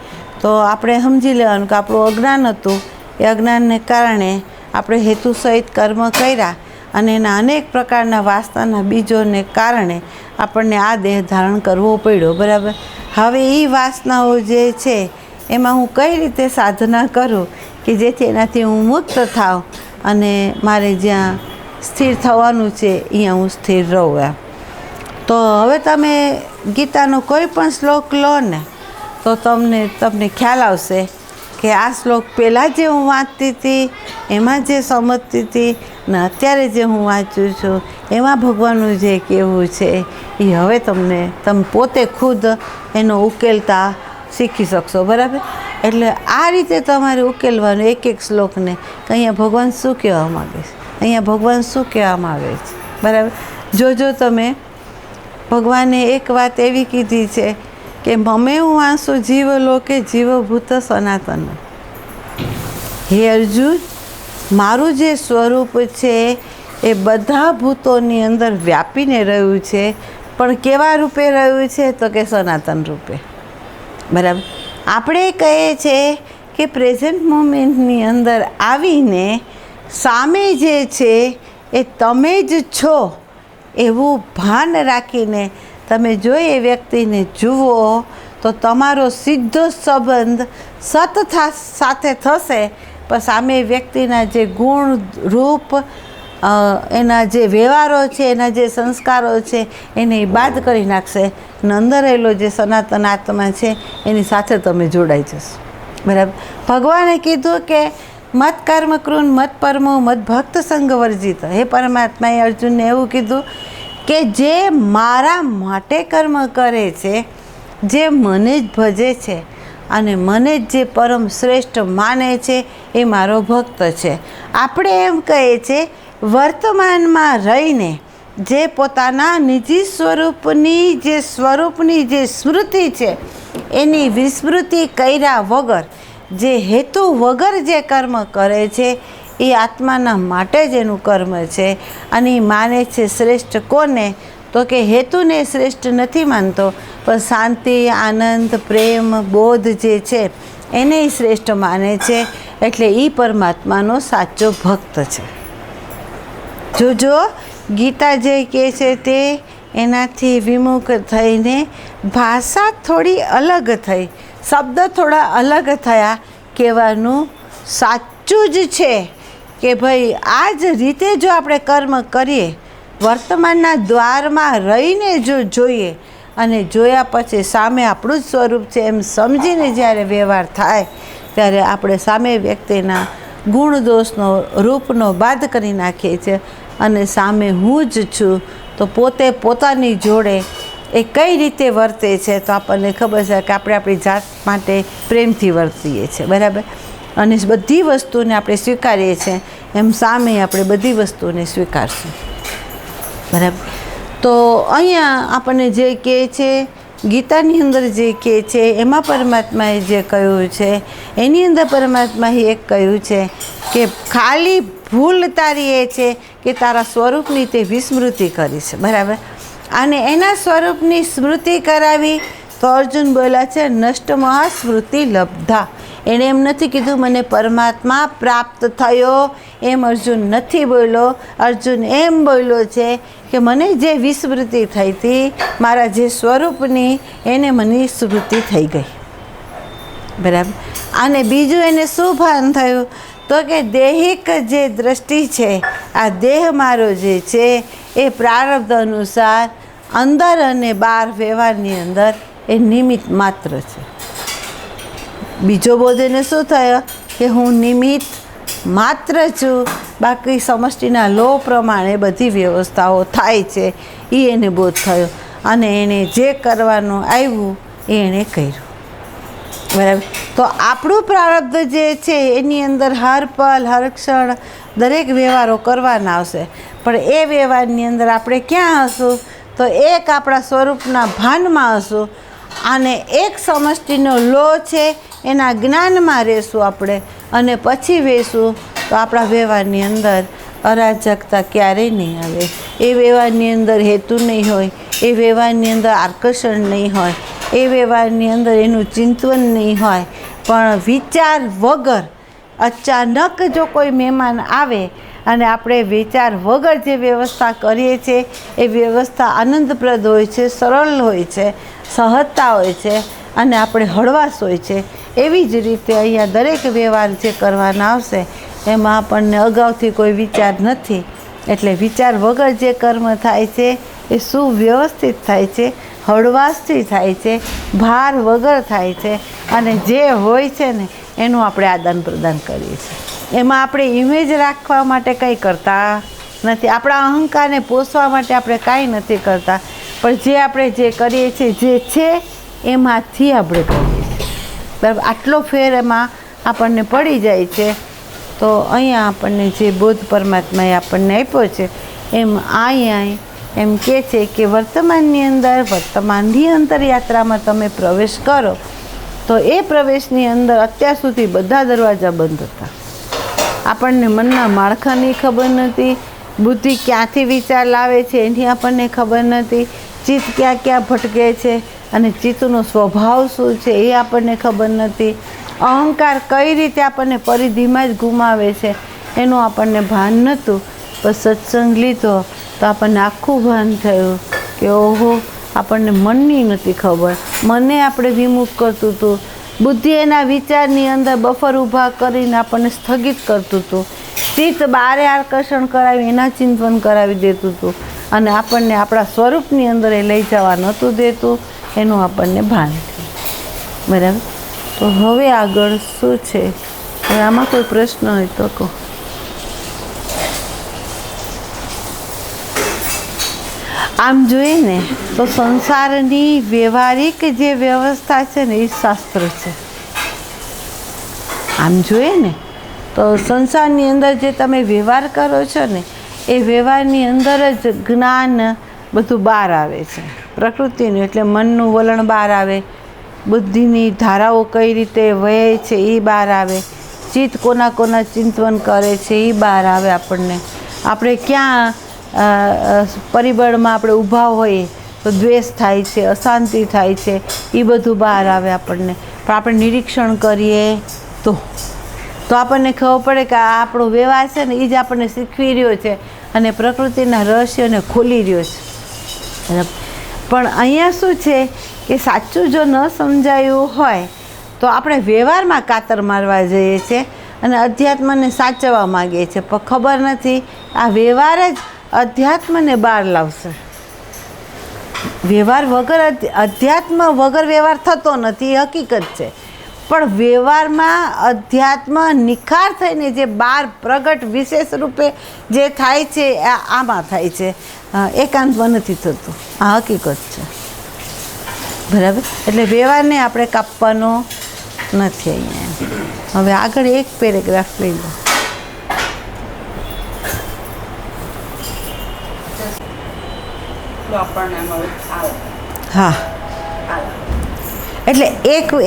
તો આપણે સમજી લેવાનું કે આપણું અજ્ઞાન હતું, એ અજ્ઞાનને કારણે આપણે હેતુ સહિત કર્મ કર્યા અને એના અનેક પ્રકારના વાસનાના બીજોને કારણે આપણને આ દેહ ધારણ કરવો પડ્યો. બરાબર. હવે એ વાસનાઓ જે છે એમાં હું કઈ રીતે સાધના કરું કે જેથી એનાથી હું મુક્ત થાઉં અને મારે જ્યાં સ્થિર થવાનું છે અહીંયા હું સ્થિર રહું. એમ તો હવે તમે ગીતાનો કોઈ પણ શ્લોક લો ને તો તમને ખ્યાલ આવશે કે આ શ્લોક પહેલાં જે હું વાંચતી હતી એમાં જે સમજતી હતી ને અત્યારે જે હું વાંચું છું એમાં ભગવાનનું જે કહેવું છે એ હવે તમે પોતે ખુદ એનો ઉકેલતા શીખી શકશો. બરાબર. એટલે આ રીતે તમારે ઉકેલવાનું એક એક શ્લોકને કે અહીંયા ભગવાન શું કહેવા માગે છે, અહીંયા ભગવાન શું કહેવા માગે છે. બરાબર. જો તમે ભગવાને એક વાત એવી કીધી છે કે મમે હું આંસુ જીવ લોકે જીવભૂત સનાતન. હે અર્જુન, મારું જે સ્વરૂપ છે એ બધા ભૂતોની અંદર વ્યાપીને રહ્યું છે, પણ કેવા રૂપે રહ્યું છે? તો કે સનાતન રૂપે. બરાબર. આપણે કહીએ છીએ કે પ્રેઝન્ટ મોમેન્ટની અંદર આવીને સામે જે છે એ તમે જ છો એવું ભાન રાખીને તમે જો એ વ્યક્તિને જુઓ તો તમારો સીધો સંબંધ સત સાથે થશે. પણ સામે વ્યક્તિના જે ગુણ રૂપ, એના જે વ્યવહારો છે, એના જે સંસ્કારો છે, એને બાદ કરી નાખશે અને અંદર રહેલો જે સનાતન આત્મા છે એની સાથે તમે જોડાઈ જશો. બરાબર. ભગવાને કીધું કે મત કર્મ કૃન મત પરમો મત ભક્ત સંગ વર્જિત. હે પરમાત્માએ અર્જુનને એવું કીધું કે જે મારા માટે કર્મ કરે છે, જે મને જ ભજે છે અને મને જ જે પરમ શ્રેષ્ઠ માને છે એ મારો ભક્ત છે. આપણે એમ કહીએ છીએ વર્તમાનમાં રહીને જે પોતાના નિજી સ્વરૂપની જે સ્મૃતિ છે એની વિસ્મૃતિ કર્યા વગર જે હેતુ વગર જે કર્મ કરે છે એ આત્માના માટે જ એનું કર્મ છે. અને એ માને છે શ્રેષ્ઠ કોને? તો કે હેતુને શ્રેષ્ઠ નથી માનતો, પણ શાંતિ, આનંદ, પ્રેમ, બોધ જે છે એને શ્રેષ્ઠ માને છે. એટલે એ પરમાત્માનો સાચો ભક્ત છે. જોજો ગીતા જે કહે છે તે એનાથી વિમુખ થઈને ભાષા થોડી અલગ થઈ, શબ્દ થોડા અલગ થયા. કહેવાનું સાચું જ છે કે ભાઈ આ જ રીતે જો આપણે કર્મ કરીએ, વર્તમાનના દ્વારમાં રહીને જો જોઈએ અને જોયા પછી સામે આપણું જ સ્વરૂપ છે એમ સમજીને જ્યારે વ્યવહાર થાય ત્યારે આપણે સામે વ્યક્તિના ગુણ દોષનો રૂપનો બાદ કરી નાખીએ છીએ અને સામે હું જ છું તો પોતે પોતાની જોડે એ કઈ રીતે વર્તે છે તો આપણને ખબર છે કે આપણે આપણી જાત માટે પ્રેમથી વર્તીએ છીએ. બરાબર. અને બધી વસ્તુને આપણે સ્વીકારીએ છીએ એમ સામે આપણે બધી વસ્તુને સ્વીકારશું. બરાબર. તો અહીંયા આપણને જે કહે છે ગીતાની અંદર જે કહે છે એમાં પરમાત્માએ જે કહ્યું છે એની અંદર પરમાત્માએ એક કહ્યું છે કે ખાલી ભૂલ તારી એ છે કે તારા સ્વરૂપની તે વિસ્મૃતિ કરી છે. બરાબર. અને એના સ્વરૂપની સ્મૃતિ કરાવી તો અર્જુન બોલ્યા છે નષ્ટ મહાસ્મૃતિ લબ્ધા. એણે એમ નથી કીધું મને પરમાત્મા પ્રાપ્ત થયો, એમ અર્જુન નથી બોલ્યો. અર્જુન એમ બોલ્યો છે કે મને જે વિસ્મૃતિ થઈ હતી મારા જે સ્વરૂપની એને મને સ્મૃતિ થઈ ગઈ. બરાબર. અને બીજું એને શું ભાન થયું? તો કે દૈહિક જે દ્રષ્ટિ છે, આ દેહ મારો જે છે એ પ્રારબ્ધ અનુસાર અંદર અને બહાર વ્યવહારની અંદર એ નિમિત્ત માત્ર છે. બીજો બોધ એને શું થયો કે હું નિમિત્ત માત્ર છું, બાકી સમષ્ટિના લો પ્રમાણે બધી વ્યવસ્થાઓ થાય છે એ એને બોધ થયો અને એને જે કરવાનું આવ્યું એ એણે કર્યું. બરાબર. તો આપણું પ્રારબ્ધ જે છે એની અંદર હર પલ હર ક્ષણ દરેક વ્યવહારો કરવાના આવશે, પણ એ વ્યવહારની અંદર આપણે ક્યાં હશું? તો એક આપણા સ્વરૂપના ભાનમાં હશું અને એક સમષ્ટિનો લો છે એના જ્ઞાનમાં રહેશું આપણે અને પછી વેશું તો આપણા વ્યવહારની અંદર અરાજકતા ક્યારેય નહીં આવે. એ વ્યવહારની અંદર હેતુ નહીં હોય, એ વ્યવહારની અંદર આકર્ષણ નહીં હોય, એ વ્યવહારની અંદર એનું ચિંતન નહીં હોય. પણ વિચાર વગર અચાનક જો કોઈ મહેમાન આવે અને આપણે વિચાર વગર જે વ્યવસ્થા કરીએ છીએ એ વ્યવસ્થા આનંદપ્રદ હોય છે, સરળ હોય છે, સહજતા હોય છે અને આપણે હળવાશ હોય છે. એવી જ રીતે અહીંયા દરેક વ્યવહાર જે કરવાના આવશે એમાં આપણને અગાઉથી કોઈ વિચાર નથી, એટલે વિચાર વગર જે કર્મ થાય છે એ સુવ્યવસ્થિત થાય છે, હળવાશથી થાય છે, ભાર વગર થાય છે અને જે હોય છે ને એનું આપણે આદાન પ્રદાન કરીએ છીએ. એમાં આપણે ઇમેજ રાખવા માટે કંઈ કરતા નથી, આપણા અહંકારને પોષવા માટે આપણે કાંઈ નથી કરતા, પણ જે આપણે જે કરીએ છીએ જે છે એમાંથી આપણે કરીએ છીએ. બરાબર. આટલો ફેર એમાં આપણને પડી જાય છે. તો અહીંયા આપણને જે બોધ પરમાત્માએ આપણને આપ્યો છે એમ અહીંયા એમ કહે છે કે વર્તમાનની અંતરયાત્રામાં તમે પ્રવેશ કરો તો એ પ્રવેશની અંદર અત્યાર સુધી બધા દરવાજા બંધ હતા. આપણને મનના માળખાની ખબર નથી, બુદ્ધિ ક્યાંથી વિચાર લાવે છે એની આપણને ખબર નથી, ચિત્ત ક્યાં ક્યાં ભટકે છે અને ચિત્તનો સ્વભાવ શું છે એ આપણને ખબર નથી. અહંકાર કઈ રીતે આપણને પરિધિમાં જ ગુમાવે છે એનું આપણને ભાન નહોતું. પણ સત્સંગ લીધો તો આપણને આખું ભાન થયું કે ઓહો, આપણને મનની નથી ખબર. મને આપણે વિમુખ કરતું હતું. બુદ્ધિ એના વિચારની અંદર બફર ઊભા કરીને આપણને સ્થગિત કરતું હતું. ચિત્ત બારે આકર્ષણ કરાવી એના ચિંતન કરાવી દેતું હતું અને આપણને આપણા સ્વરૂપની અંદર એ લઈ જવા નહોતું દેતું. એનું આપણને ભાન થયું. બરાબર. તો હવે આગળ શું છે? હવે આમાં કોઈ પ્રશ્ન હોય તો કહો. આમ જોઈએ ને તો સંસારની વ્યવહારિક જે વ્યવસ્થા છે ને એ શાસ્ત્ર છે. આમ જોઈએ ને તો સંસારની અંદર જે તમે વ્યવહાર કરો છો ને એ વ્યવહારની અંદર જ જ્ઞાન બધું બહાર આવે છે. પ્રકૃતિનું એટલે મનનું વલણ બહાર આવે, બુદ્ધિની ધારાઓ કઈ રીતે વહે છે એ બહાર આવે, ચિત્ત કોના કોના ચિંતન કરે છે એ બહાર આવે. આપણે ક્યાં પરિબળમાં આપણે ઊભા હોઈએ તો દ્વેષ થાય છે, અશાંતિ થાય છે, એ બધું બહાર આવે આપણને. પણ આપણે નિરીક્ષણ કરીએ તો આપણને ખબર પડે કે આ આપણો વ્યવહાર છે ને એ જ આપણને શીખવી રહ્યો છે અને પ્રકૃતિના રહસ્યોને ખોલી રહ્યો છે. પણ અહીંયા શું છે કે સાચું જો ન સમજાયું હોય તો આપણે વ્યવહારમાં કાતર મારવા જઈએ છીએ અને અધ્યાત્મને સાચવવા માગીએ છીએ. પણ ખબર નથી આ વ્યવહાર જ અધ્યાત્મને બહાર લાવશે. વ્યવહાર વગર અધ્યાત્મ વગર વ્યવહાર થતો નથી, એ હકીકત છે. પણ વ્યવહારમાં અધ્યાત્મ નિખાર થઈને જે બહાર પ્રગટ વિશેષ રૂપે જે થાય છે આમાં થાય છે, એકાંતમાં નથી થતું. આ હકીકત છે. બરાબર. એટલે વ્યવહારને આપણે કાપવાનો નથી અહીંયા. હવે આગળ એક પેરેગ્રાફ લઈ લો. હા, એટલે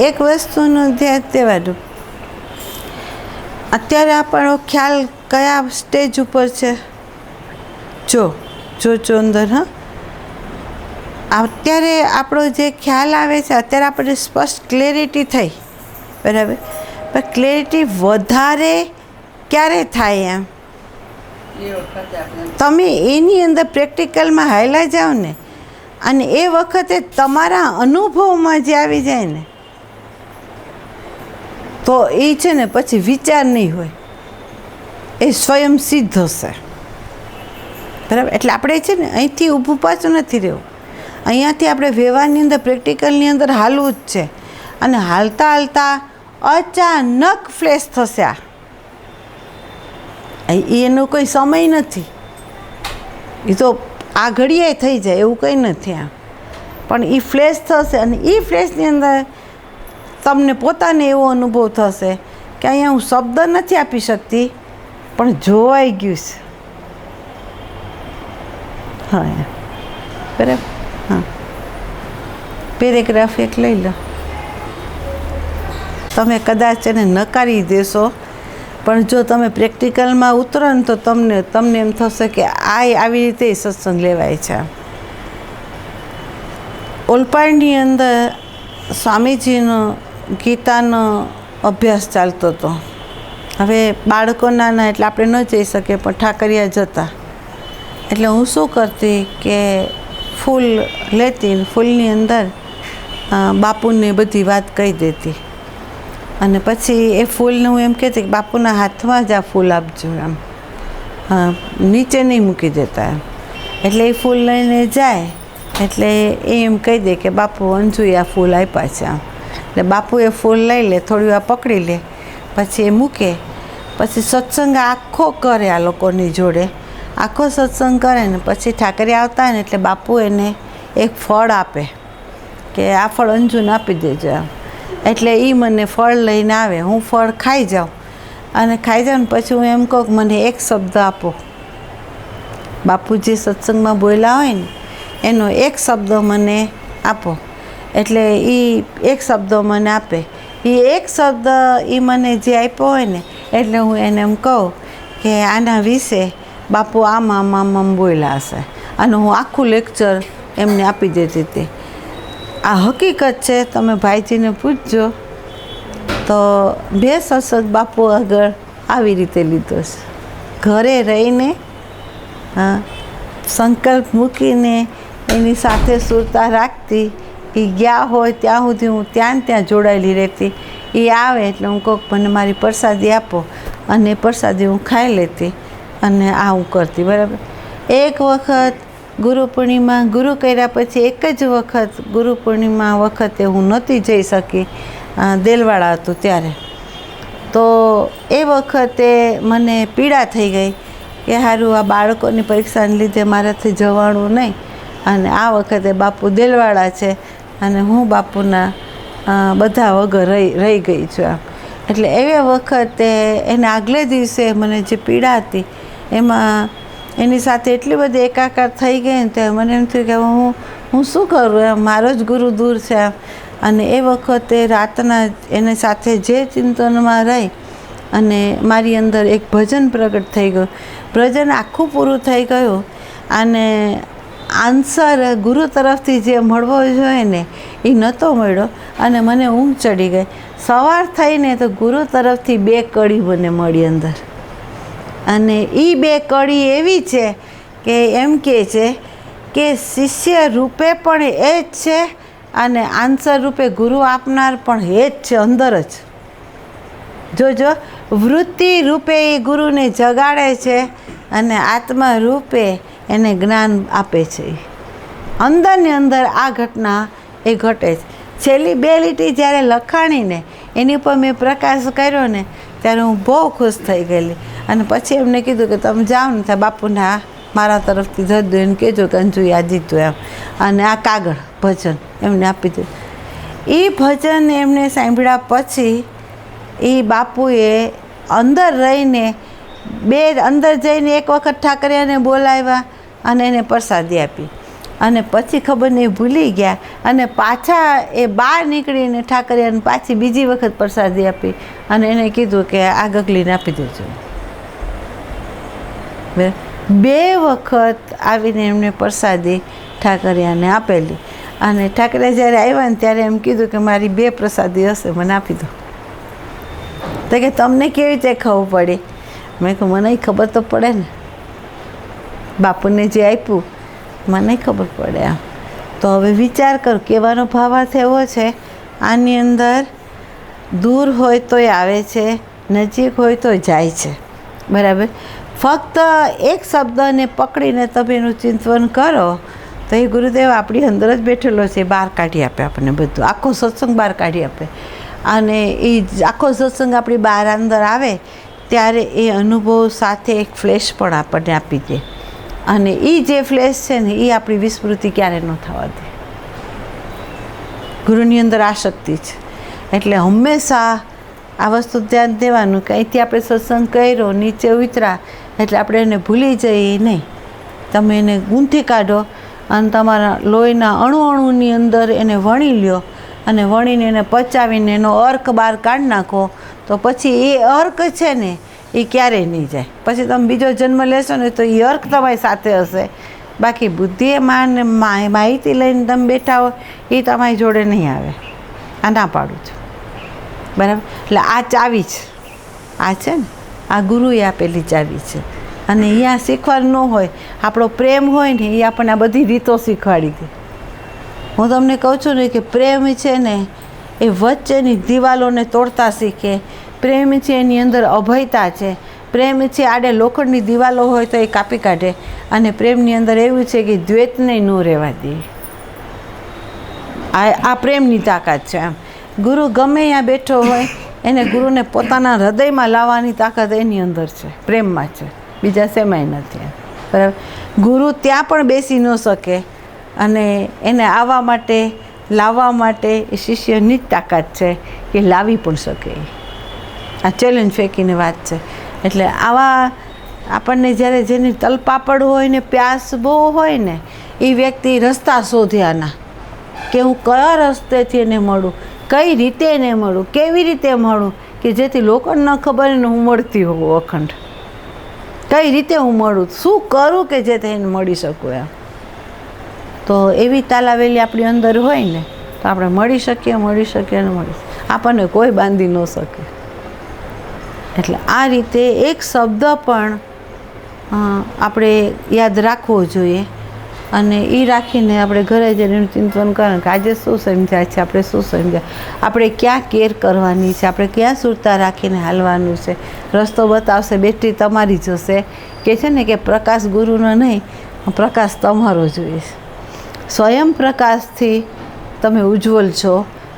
એક વસ્તુનું ધ્યાન દેવાનું. અત્યારે આપણો ખ્યાલ કયા સ્ટેજ ઉપર છે? જો અંદર. હા, અત્યારે આપણો જે ખ્યાલ આવે છે અત્યારે આપણે સ્પષ્ટ ક્લેરિટી થઈ. બરાબર. પણ ક્લેરિટી વધારે ક્યારે થાય? એમ તમે એની અંદર પ્રેક્ટિકલમાં હાલ્યા જાઓ ને અને એ વખતે તમારા અનુભવમાં જે આવી જાય ને તો એ છે ને પછી વિચાર નહીં હોય, એ સ્વયં સિદ્ધ હશે. બરાબર. એટલે આપણે છે ને અહીંથી ઊભું પાછું નથી રહેવું. અહીંયાથી આપણે વ્યવહારની અંદર પ્રેક્ટિકલની અંદર હાલવું જ છે અને હાલતા હાલતા અચાનક ફ્લેશ થશે. એનો કોઈ સમય નથી. એ તો આ ઘડીએ થઈ જાય એવું કંઈ નથી. આમ પણ એ ફ્લેશ થશે અને એ ફ્લેશની અંદર તમને પોતાને એવો અનુભવ થશે કે અહીંયા હું શબ્દ નથી આપી શકતી પણ જોવાઈ ગયું છે. હા, બરાબર. હા, પેરેગ્રાફ એક લઈ લો. તમે કદાચ એને નકારી દેશો પણ જો તમે પ્રેક્ટિકલમાં ઉતરો ને તો તમને એમ થશે કે આવી રીતે સત્સંગ લેવાય છે. ઓલપાડની અંદર સ્વામીજીનો ગીતાનો અભ્યાસ ચાલતો હતો. હવે બાળકો નાના એટલે આપણે ન જઈ શકીએ પણ ઠાકરિયા જતા. એટલે હું શું કરતી કે ફૂલ લેતી, ફૂલની અંદર બાપુને બધી વાત કહી દેતી અને પછી એ ફૂલને હું એમ કહેતી કે બાપુના હાથમાં જ આ ફૂલ આપજો. એમ નીચે નહીં મૂકી દેતા. એમ એટલે એ ફૂલ લઈને જાય એટલે એ એમ કહી દે કે બાપુ અંજુએ આ ફૂલ આપ્યા છે. આમ એટલે બાપુ એ ફૂલ લઈ લે, થોડી વાર પકડી લે, પછી એ મૂકે. પછી સત્સંગ આખો કરે આ લોકોની જોડે, આખો સત્સંગ કરે ને પછી ઠાકરે આવતા હોય ને એટલે બાપુ એને એક ફળ આપે કે આ ફળ અંજુને આપી દેજો. એમ એટલે એ મને ફળ લઈને આવે, હું ફળ ખાઈ જાઉં અને ખાઈ જાઉં ને પછી હું એમ કહું કે મને એક શબ્દ આપો. બાપુ જે સત્સંગમાં બોલ્યા હોય ને એનો એક શબ્દ મને આપો. એટલે એ એક શબ્દ મને આપે. એ એક શબ્દ એ મને જે આપ્યો હોય ને એટલે હું એને એમ કહું કે આના વિશે બાપુ આમ બોલ્યા હશે અને હું આખું લેક્ચર એમને આપી દેતી હતી. આ હકીકત છે, તમે ભાઈજીને પૂછજો. તો બે સત્સંગ બાપુ આગળ આવી રીતે લીધો છે. ઘરે રહીને સંકલ્પ મૂકીને એની સાથે સુરતા રાખતી. એ ગયા હોય ત્યાં સુધી હું ત્યાં જોડાયેલી રહેતી. એ આવે એટલે હું કહું મને મારી પ્રસાદી આપો, અને પ્રસાદી હું ખાઈ લેતી અને આ હું કરતી. બરાબર. એક વખત ગુરુ પૂર્ણિમા ગુરુ કર્યા પછી એક જ વખત ગુરુ પૂર્ણિમા વખતે હું નહોતી જઈ શકી, દેલવાડા હતું ત્યારે. તો એ વખતે મને પીડા થઈ ગઈ કે સારું આ બાળકોની પરીક્ષાને લીધે મારાથી જવાનું નહીં, અને આ વખતે બાપુ દેલવાડા છે અને હું બાપુના બધા વગર રહી ગઈ છું આમ. એટલે એવી વખતે એને આગલે દિવસે મને જે પીડા હતી એમાં એની સાથે એટલી બધી એકાકાર થઈ ગઈ ને તો મને એમ થયું કે હું શું કરું એમ, મારો જ ગુરુ દૂર છે આમ. અને એ વખતે રાતના એની સાથે જે ચિંતનમાં રહી અને મારી અંદર એક ભજન પ્રગટ થઈ ગયું. ભજન આખું પૂરું થઈ ગયું અને આન્સર ગુરુ તરફથી જે મળવો જોઈએ ને એ નહોતો મળ્યો અને મને ઊંઘ ચડી ગઈ. સવાર થઈને તો ગુરુ તરફથી 2 કડી મને મળી અંદર, અને એ 2 કડી એવી છે કે એમ કહે છે કે શિષ્ય રૂપે પણ એ જ છે અને આન્સર રૂપે ગુરુ આપનાર પણ એ જ છે અંદર જ. જોજો, વૃત્તિ રૂપે એ ગુરુને જગાડે છે અને આત્મા રૂપે એને જ્ઞાન આપે છે. અંદરની અંદર આ ઘટના એ ઘટે છે. છેલ્લી 2 લીટી જ્યારે લખાણીને એની ઉપર મેં પ્રકાશ કર્યો ને ત્યારે હું બહુ ખુશ થઈ ગયેલી. અને પછી એમને કીધું કે તમે જાઓ ને ત્યાં બાપુને આ મારા તરફથી જજો એને કહેજો કે અંજુ યાદ દીધું એમ. અને આ કાગળ ભજન એમને આપી દીધું. એ ભજન એમને સાંભળ્યા પછી એ બાપુએ અંદર રહીને અંદર જઈને એક વખત ઠાકરિયાને બોલાવ્યા અને એને પ્રસાદી આપી, અને પછી ખબર નહીં ભૂલી ગયા અને પાછા એ બહાર નીકળીને ઠાકરિયાને પાછી બીજી વખત પ્રસાદી આપી અને એને કીધું કે આ ગગલીને આપી દેજો. 2 વખત આવીને એમને પ્રસાદી ઠાકરિયાને આપેલી. અને ઠાકરિયા જ્યારે આવ્યા ને ત્યારે એમ કીધું કે મારી 2 પ્રસાદી હશે, મને આપી દો. તો કે તમને કેવી રીતે ખબર પડી? મેં કહું મને ખબર તો પડે ને, બાપુને જે આપ્યું મને ખબર પડે આમ. તો હવે વિચાર કરો, કહેવાનો ભાવાર્થ એવો છે આની અંદર દૂર હોય તોય આવે છે, નજીક હોય તોય જાય છે. બરાબર. ફક્ત એક શબ્દને પકડીને તમે એનું ચિંતન કરો તો એ ગુરુદેવ આપણી અંદર જ બેઠેલો છે, બહાર કાઢી આપે આપણને બધું. આખો સત્સંગ બહાર કાઢી આપે. અને એ આખો સત્સંગ આપણી બહાર અંદર આવે ત્યારે એ અનુભવ સાથે એક ફ્લેશ પણ આપણને આપી દે. અને એ જે ફ્લેશ છે ને એ આપણી વિસ્મૃતિ ક્યારે ન થવા દે. ગુરુની અંદર આ શક્તિ છે. એટલે હંમેશા આ વસ્તુ ધ્યાન દેવાનું કે અહીંથી આપણે સત્સંગ કર્યો, નીચે ઉતરા એટલે આપણે એને ભૂલી જઈએ નહીં. તમે એને ગૂંથી કાઢો અને તમારા લોહીના અણુની અંદર એને વણી લ્યો અને વણીને એને પચાવીને એનો અર્ક બહાર કાઢી નાખો, તો પછી એ અર્ક છે ને એ ક્યારેય નહીં જાય. પછી તમે બીજો જન્મ લેશો ને તો એ અર્ક તમારી સાથે હશે. બાકી બુદ્ધિએ માહિતી લઈને તમે બેઠા હો એ તમારી જોડે નહીં આવે. આ ના પાડું છું. બરાબર. એટલે આ ચાવી છે, આ છે ને આ ગુરુએ આપેલી ચાવી છે. અને અહીંયા શીખવાનું ન હોય, આપણો પ્રેમ હોય ને એ આપણને આ બધી રીતો શીખવાડી દે. હું તમને કહું છું ને કે પ્રેમ છે ને એ વચ્ચેની દિવાલોને તોડતા શીખે. પ્રેમ છે એની અંદર અભયતા છે. પ્રેમ છે આડે લોખંડની દિવાલો હોય તો એ કાપી કાઢે. અને પ્રેમની અંદર એવું છે કે દ્વૈતને ન રહેવા દે. આ પ્રેમની તાકાત છે. આમ ગુરુ ગમે ત્યાં બેઠો હોય એને ગુરુને પોતાના હૃદયમાં લાવવાની તાકાત એની અંદર છે, પ્રેમમાં છે, બીજા શેમાંય નથી. બરાબર. ગુરુ ત્યાં પણ બેસી ન શકે અને એને આવવા માટે લાવવા માટે એ શિષ્યની જ તાકાત છે કે લાવી પણ શકે. આ ચેલેન્જ ફેંકીને વાત છે. એટલે આવા આપણને જ્યારે જેની તલપાપડ હોય ને પ્યાસ બહુ હોય ને એ વ્યક્તિ રસ્તા શોધ્યાના કે હું કયા રસ્તેથી એને મળું, કઈ રીતે એને મળું, કેવી રીતે મળું કે જેથી લોકોને ન ખબર ને હું મળતી હોઉં અખંડ. કઈ રીતે હું મળું, શું કરું કે જેથી એને મળી શકું એમ. તો એવી તાલાવેલી આપણી અંદર હોય ને તો આપણે મળી શકીએ આપણને કોઈ બાંધી ન શકે. એટલે આ રીતે એક શબ્દ પણ આપણે યાદ રાખવો જોઈએ અને એ રાખીને આપણે ઘરે જઈને ચિંતન કરવાનું કે આજે શું સમજ્યા છે, આપણે શું સમજ્યા, આપણે ક્યાં કેર કરવાની છે, આપણે ક્યાં સુરતા રાખીને હાલવાનું છે. રસ્તો બતાવશે બેટરી તમારી જશે કે છે ને કે પ્રકાશ ગુરુનો નહીં, પ્રકાશ તમારો જોઈએ. સ્વયં પ્રકાશથી તમે ઉજ્જવલ છો,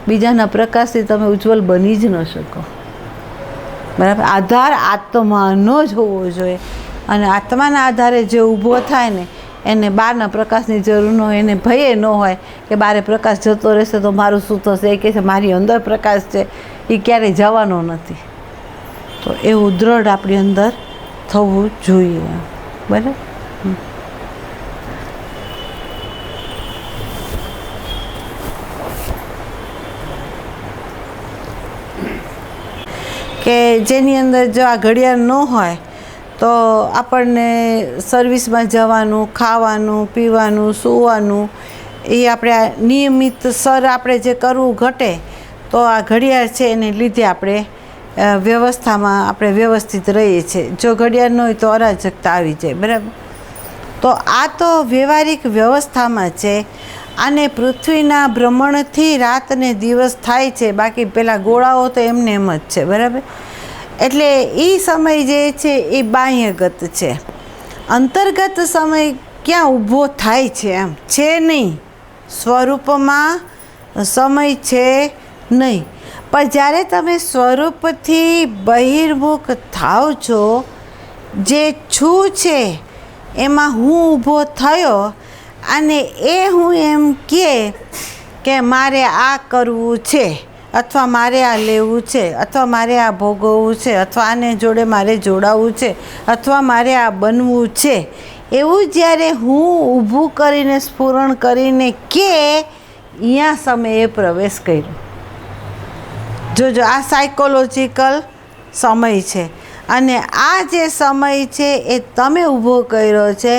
બીજાના પ્રકાશથી તમે ઉજ્જવલ બની જ ન શકો. બરાબર. આધાર આત્માનો જ હોવો જોઈએ અને આત્માના આધારે જે ઊભો થાય ને એને બહારના પ્રકાશની જરૂર ન હોય, એને ભય ન હોય કે બારે પ્રકાશ જતો રહેશે તો મારું શું થશે. એ કહે છે મારી અંદર પ્રકાશ છે, એ ક્યારેય જવાનો નથી. તો એવું દ્રઢ આપણી અંદર થવું જોઈએ. બરાબર. કે જેની અંદર જો આ ઘડિયાળ ન હોય તો આપણને સર્વિસમાં જવાનું, ખાવાનું, પીવાનું, સૂવાનું એ આપણે આ નિયમિત આપણે જે કરવું ઘટે. તો આ ઘડિયાળ છે એને લીધે આપણે વ્યવસ્થામાં આપણે વ્યવસ્થિત રહીએ છીએ. જો ઘડિયાળ ન હોય તો અરાજકતા આવી જાય. બરાબર. તો આ તો વ્યવહારિક વ્યવસ્થામાં છે. આને પૃથ્વીના ભ્રમણથી રાત ને દિવસ થાય છે, બાકી પેલા ગોળાઓ તો એમને એમ જ છે. બરાબર. એટલે એ સમય જે છે એ બાહ્યગત છે. અંતર્ગત સમય ક્યાં ઊભો થાય છે એમ છે નહીં, સ્વરૂપમાં સમય છે નહીં. પણ જ્યારે તમે સ્વરૂપથી બહિર્મુખ થાવ છો, જે છું છે એમાં હું ઊભો થયો અને એ હું એમ કે મારે આ કરવું છે અથવા મારે આ લેવું છે અથવા મારે આ ભોગવવું છે અથવા આને જોડે મારે જોડાવવું છે અથવા મારે આ બનવું છે, એવું જ્યારે હું ઊભું કરીને સ્ફુરણ કરીને અહીંયા સમયે પ્રવેશ કર્યો. જોજો આ સાયકોલોજીકલ સમય છે અને આ જે સમય છે એ તમે ઊભો કર્યો છે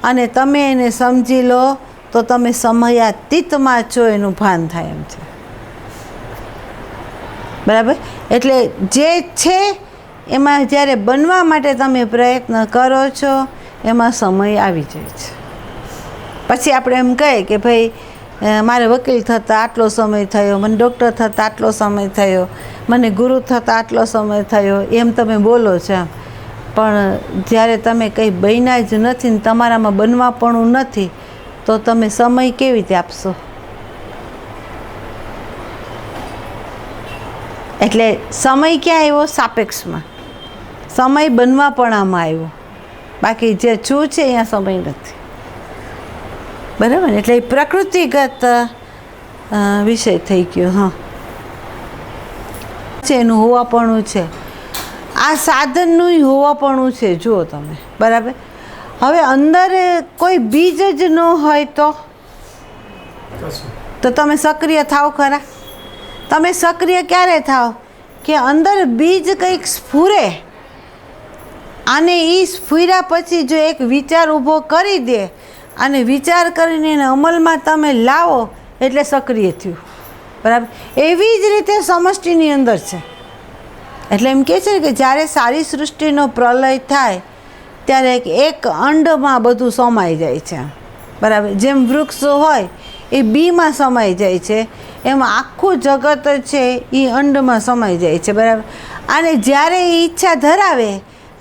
અને તમે એને સમજી લો તો તમે સમયાતીતમાં છો એનું ભાન થાય એમ છે. બરાબર. એટલે જે છે એમાં જ્યારે બનવા માટે તમે પ્રયત્ન કરો છો એમાં સમય આવી જાય છે. પછી આપણે એમ કહીએ કે ભાઈ મારે વકીલ થતાં આટલો સમય થયો, મને ડૉક્ટર થતાં આટલો સમય થયો, મને ગુરુ થતાં આટલો સમય થયો, એમ તમે બોલો છો. પણ જ્યારે તમે કંઈ બન્યા જ નથી ને તમારામાં બનવાપણું નથી તો તમે સમય કેવી રીતે આપશો? એટલે સમય ક્યાં આવ્યો? સાપેક્ષમાં. સમય બનવાપણામાં આવ્યો, બાકી જે છું છે અહીંયા સમય નથી. બરાબર ને. એટલે એ પ્રકૃતિગત વિષય થઈ ગયો. હા, છે એનું હોવાપણું છે, આ સાધનનું હોવાપણું છે. જુઓ તમે. બરાબર. હવે અંદર કોઈ બીજ જ ન હોય તો તમે સક્રિય થાવ ખરા? તમે સક્રિય ક્યારે થાવ કે અંદર બીજ કંઈક સ્ફુરે અને એ સ્ફુર્યા પછી જો એક વિચાર ઊભો કરી દે અને વિચાર કરીને એને અમલમાં તમે લાવો એટલે સક્રિય થયું. બરાબર. એવી જ રીતે સમષ્ટિની અંદર છે. એટલે એમ કહે છે કે જ્યારે સારી સૃષ્ટિનો પ્રલય થાય ત્યારે એક અંડમાં બધું સમાઈ જાય છે. બરાબર. જેમ વૃક્ષ હોય એ બીમાં સમાઈ જાય છે, એમાં આખું જગત છે એ અંડમાં સમાઈ જાય છે. બરાબર. અને જ્યારે એ ઈચ્છા ધરાવે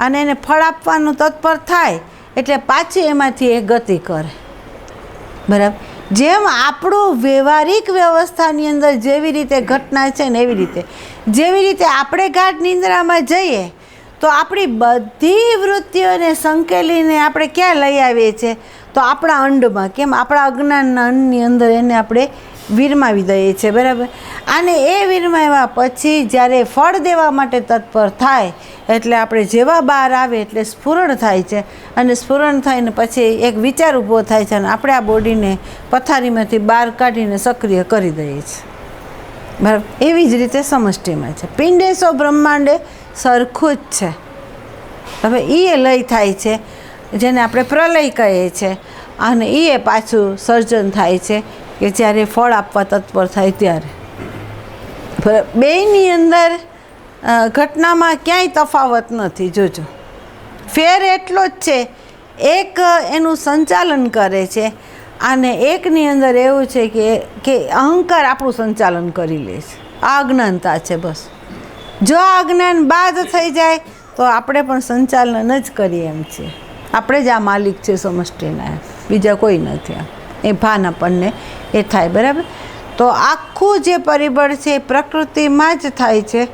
અને એને ફળ આપવાનું તત્પર થાય એટલે પાછી એમાંથી એ ગતિ કરે. બરાબર. જેમ આપણું વ્યવહારિક વ્યવસ્થાની અંદર જેવી રીતે ઘટના છે ને એવી રીતે જેવી રીતે આપણે ગાઢ નિંદ્રામાં જઈએ તો આપણી બધી વૃત્તિઓને સંકેલીને આપણે ક્યાં લઈ આવીએ છીએ? તો આપણા અંડમાં. કેમ? આપણા અજ્ઞાનના અંડની અંદર એને આપણે વિરમાવી દઈએ છીએ. બરાબર. અને એ વિરમાવ્યા પછી જ્યારે ફળ દેવા માટે તત્પર થાય એટલે આપણે જેવા બહાર આવે એટલે સ્ફુરણ થાય છે અને સ્ફુરણ થઈને પછી એક વિચાર ઊભો થાય છે અને આપણે આ બોડીને પથારીમાંથી બહાર કાઢીને સક્રિય કરી દઈએ છીએ. બરાબર. એવી જ રીતે સમષ્ટિમાં છે. પિંડે સો બ્રહ્માંડે સરખું જ છે. હવે એ લય થાય છે જેને આપણે પ્રલય કહીએ છીએ. અને એ પાછું સર્જન થાય છે કે જ્યારે ફળ આપવા તત્પર થાય ત્યારે. બેયની અંદર ઘટનામાં ક્યાંય તફાવત નથી. જોજો, ફેર એટલો જ છે, એક એનું સંચાલન કરે છે અને એકની અંદર એવું છે કે અહંકાર આપણું સંચાલન કરી લે છે. આ અજ્ઞાનતા છે. બસ જો આ અજ્ઞાન બાદ થઈ જાય તો આપણે પણ સંચાલન જ કરીએ એમ છીએ. આપણે જ આ માલિક છે સમષ્ટિના, બીજા કોઈ નથી. એ ભાન આપણને એ થાય. બરાબર. તો આખું જે પરિબળ છે એ પ્રકૃતિમાં જ થાય છે.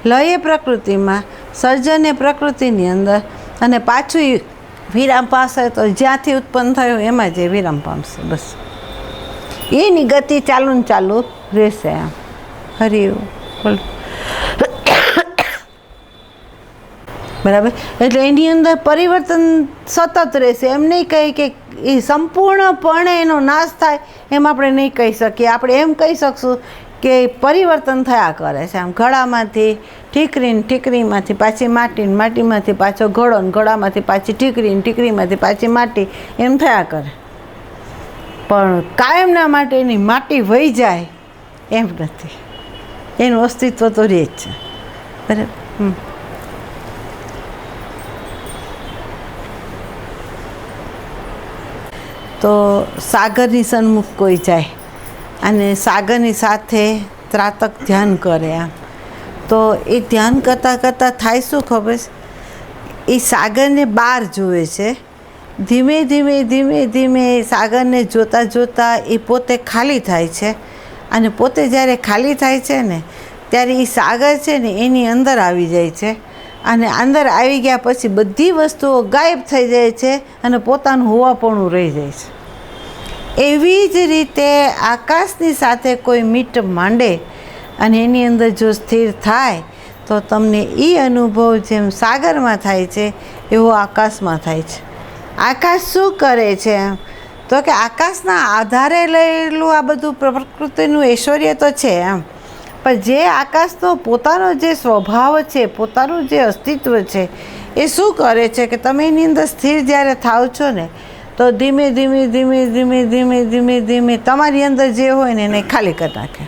લય એ પ્રકૃતિમાં, સર્જન એ પ્રકૃતિની અંદર, અને પાછું વિરામ પાસે તો જ્યાંથી ઉત્પન્ન થયો એમાં જ વિરામ પામશે. બસ એની ગતિ ચાલુ ને ચાલુ રહેશે. આમ હરિ બરાબર. એટલે એની અંદર પરિવર્તન સતત રહેશે. એમ નહીં કહી કે એ સંપૂર્ણપણે એનો નાશ થાય એમ આપણે નહીં કહી શકીએ. આપણે એમ કહી શકશું કે પરિવર્તન થયા કરે છે. આમ ઘડામાંથી ઠીકરી, ઠીકરીમાંથી પાછી માટી, માટીમાંથી પાછો ઘડો, ઘડામાંથી પાછી ઠીકરી, ઠીકરીમાંથી પાછી માટી, એમ થયા કરે. પણ કાયમના માટે એની માટી વહી જાય એમ નથી. એનું અસ્તિત્વ તો રહે જ છે. બરાબર. તો સાગરની સન્મુખ કોઈ જાય અને સાગરની સાથે ત્રાતક ધ્યાન કરે. આમ તો એ ધ્યાન કરતાં કરતાં થાય શું ખબર છે? એ સાગરને બહાર જુએ છે. ધીમે ધીમે ધીમે ધીમે સાગરને જોતાં જોતાં એ પોતે ખાલી થાય છે. અને પોતે જ્યારે ખાલી થાય છે ને ત્યારે એ સાગર છે ને એની અંદર આવી જાય છે. અને અંદર આવી ગયા પછી બધી વસ્તુઓ ગાયબ થઈ જાય છે અને પોતાનું હોવાપણું રહી જાય છે. એવી જ રીતે આકાશની સાથે કોઈ મીટ માંડે અને એની અંદર જો સ્થિર થાય તો તમને એ અનુભવ જેમ સાગરમાં થાય છે એવો આકાશમાં થાય છે. આકાશ શું કરે છે? તો કે આકાશના આધારે રહેલું આ બધું પ્રકૃતિનું ઐશ્વર્ય તો છે એમ, પણ જે આકાશનો પોતાનો જે સ્વભાવ છે, પોતાનું જે અસ્તિત્વ છે, એ શું કરે છે કે તમે એની અંદર સ્થિર જ્યારે થાવ છો ને તો ધીમે ધીમે ધીમે ધીમે ધીમે ધીમે ધીમે તમારી અંદર જે હોય ને એને ખાલી કરી નાખે.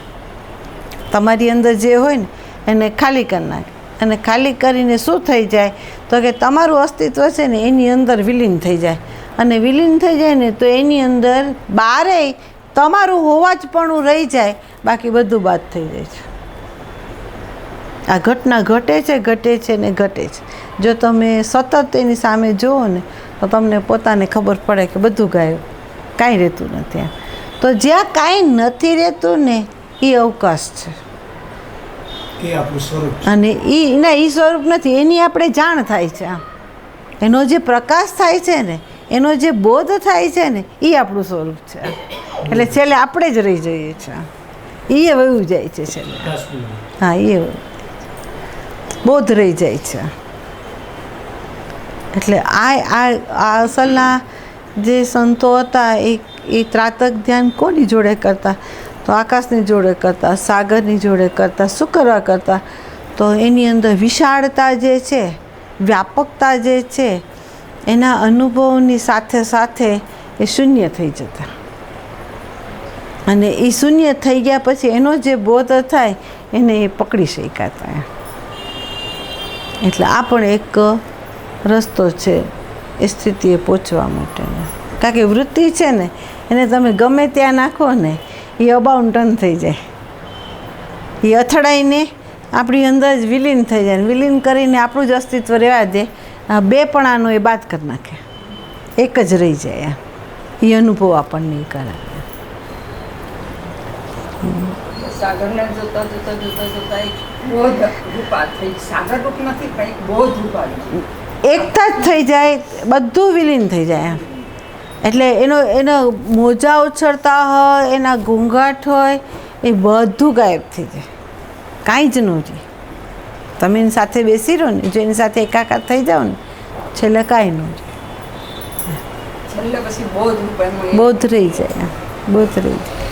તમારી અંદર જે હોય ને એને ખાલી કરી નાખે. અને ખાલી કરીને શું થઈ જાય તો કે તમારું અસ્તિત્વ છે ને એની અંદર વિલીન થઈ જાય. અને વિલીન થઈ જાય ને તો એની અંદર બારે તમારું હોવા જ પણ રહી જાય, બાકી બધું બાદ થઈ જાય છે. આ ઘટના ઘટે છે ને ઘટે છે. જો તમે સતત એની સામે જુઓ ને તો તમને પોતાને ખબર પડે કે બધું ગાયબ, કાંઈ રહેતું નથી. તો જ્યાં કાંઈ નથી રહેતું ને એ અવકાશ છે. અને એ સ્વરૂપ નથી, એની આપણે જાણ થાય છે. આમ એનો જે પ્રકાશ થાય છે ને, એનો જે બોધ થાય છે ને, એ આપણું સ્વરૂપ છે. એટલે છેલ્લે આપણે જ રહી જઈએ છીએ. એ વયું જાય છે છેલ્લે. હા, એ બોધ રહી જાય છે. એટલે આ અસલના જે સંતો હતા એ ત્રાતક ધ્યાન કોની જોડે કરતા? તો આકાશની જોડે કરતા, સાગરની જોડે કરતા. શું કરવા કરતા? તો એની અંદર વિશાળતા જે છે, વ્યાપકતા જે છે, એના અનુભવની સાથે સાથે એ શૂન્ય થઈ જતા. અને એ શૂન્ય થઈ ગયા પછી એનો જે બોધ થાય એને એ પકડી શકાતા. એટલે આ પણ એક રસ્તો છે એ સ્થિતિએ પહોંચવા માટેનો. કારણ કે વૃત્તિ છે ને એને તમે ગમે ત્યાં નાખો ને એ અબાઉન ટન થઈ જાય. એ અથડાઈને આપણી અંદર જ વિલીન થઈ જાય. વિલીન કરીને આપણું જ અસ્તિત્વ રહેવા દે. બેપણાનો એ બાદ કરી નાખે, એક જ રહી જાય. એ અનુભવ આપણને કરાવે. સાગરને જોતા જોતા જોતા જોતા એક બોધ રૂપા થઈ. સાગર રૂપ નથી પણ એક બોધ રૂપા એકતા જ થઈ જાય, બધું વિલીન થઈ જાય. એટલે એનો મોજા ઉછળતા હોય, એના ઘૂંઘાટ હોય, એ બધું ગાયબ થઈ જાય. કાંઈ જ ન રહે. તમે એની સાથે બેસી રહો ને, જો એની સાથે એકાકાર થઈ જાઓ ને, છેલ્લે કાંઈ ન રહે. છેલ્લે પછી બોધ રૂપ બોધ રહી જાય. બોધ રહી જાય.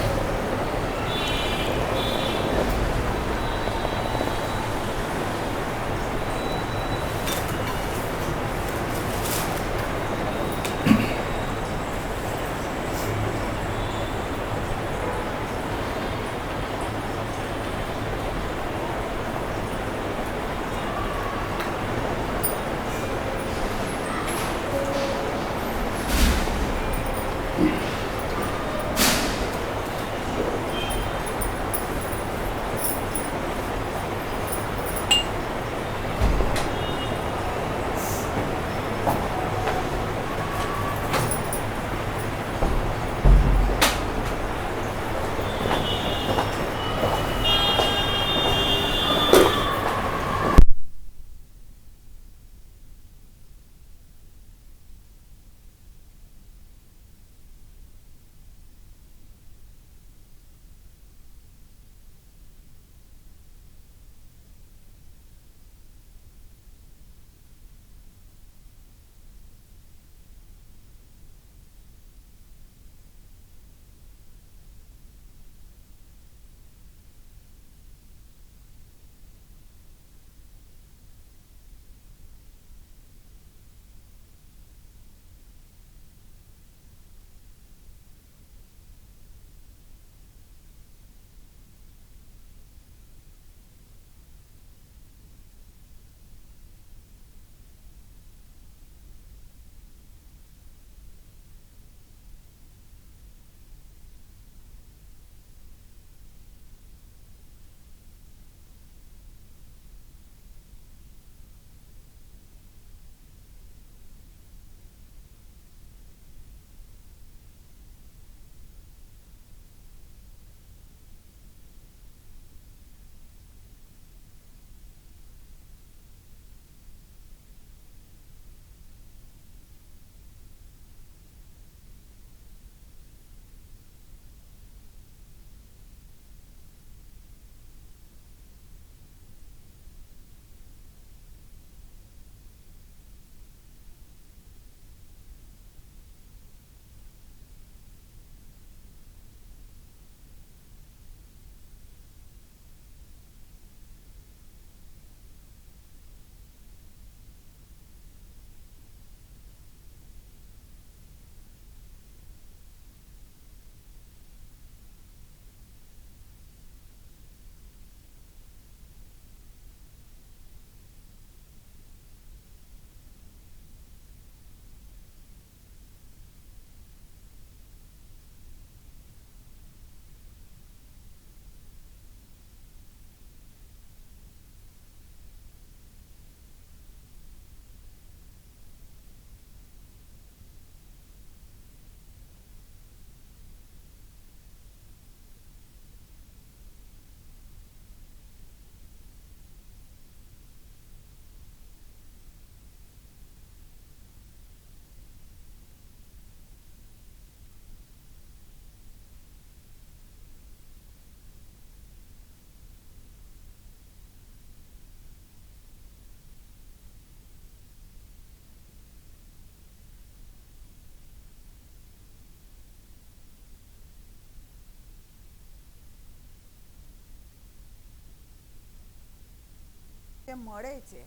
જે મળે છે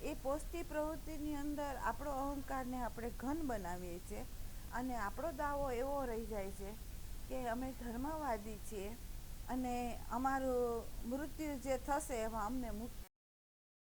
એ પોષતી પ્રવૃત્તિની અંદર આપણો અહંકારને આપણે ઘન બનાવીએ છીએ અને આપણો દાવો એવો રહી જાય છે કે અમે ધર્મવાદી છીએ અને અમારું મૃત્યુ જે થશે એમાં અમને મુક્તિ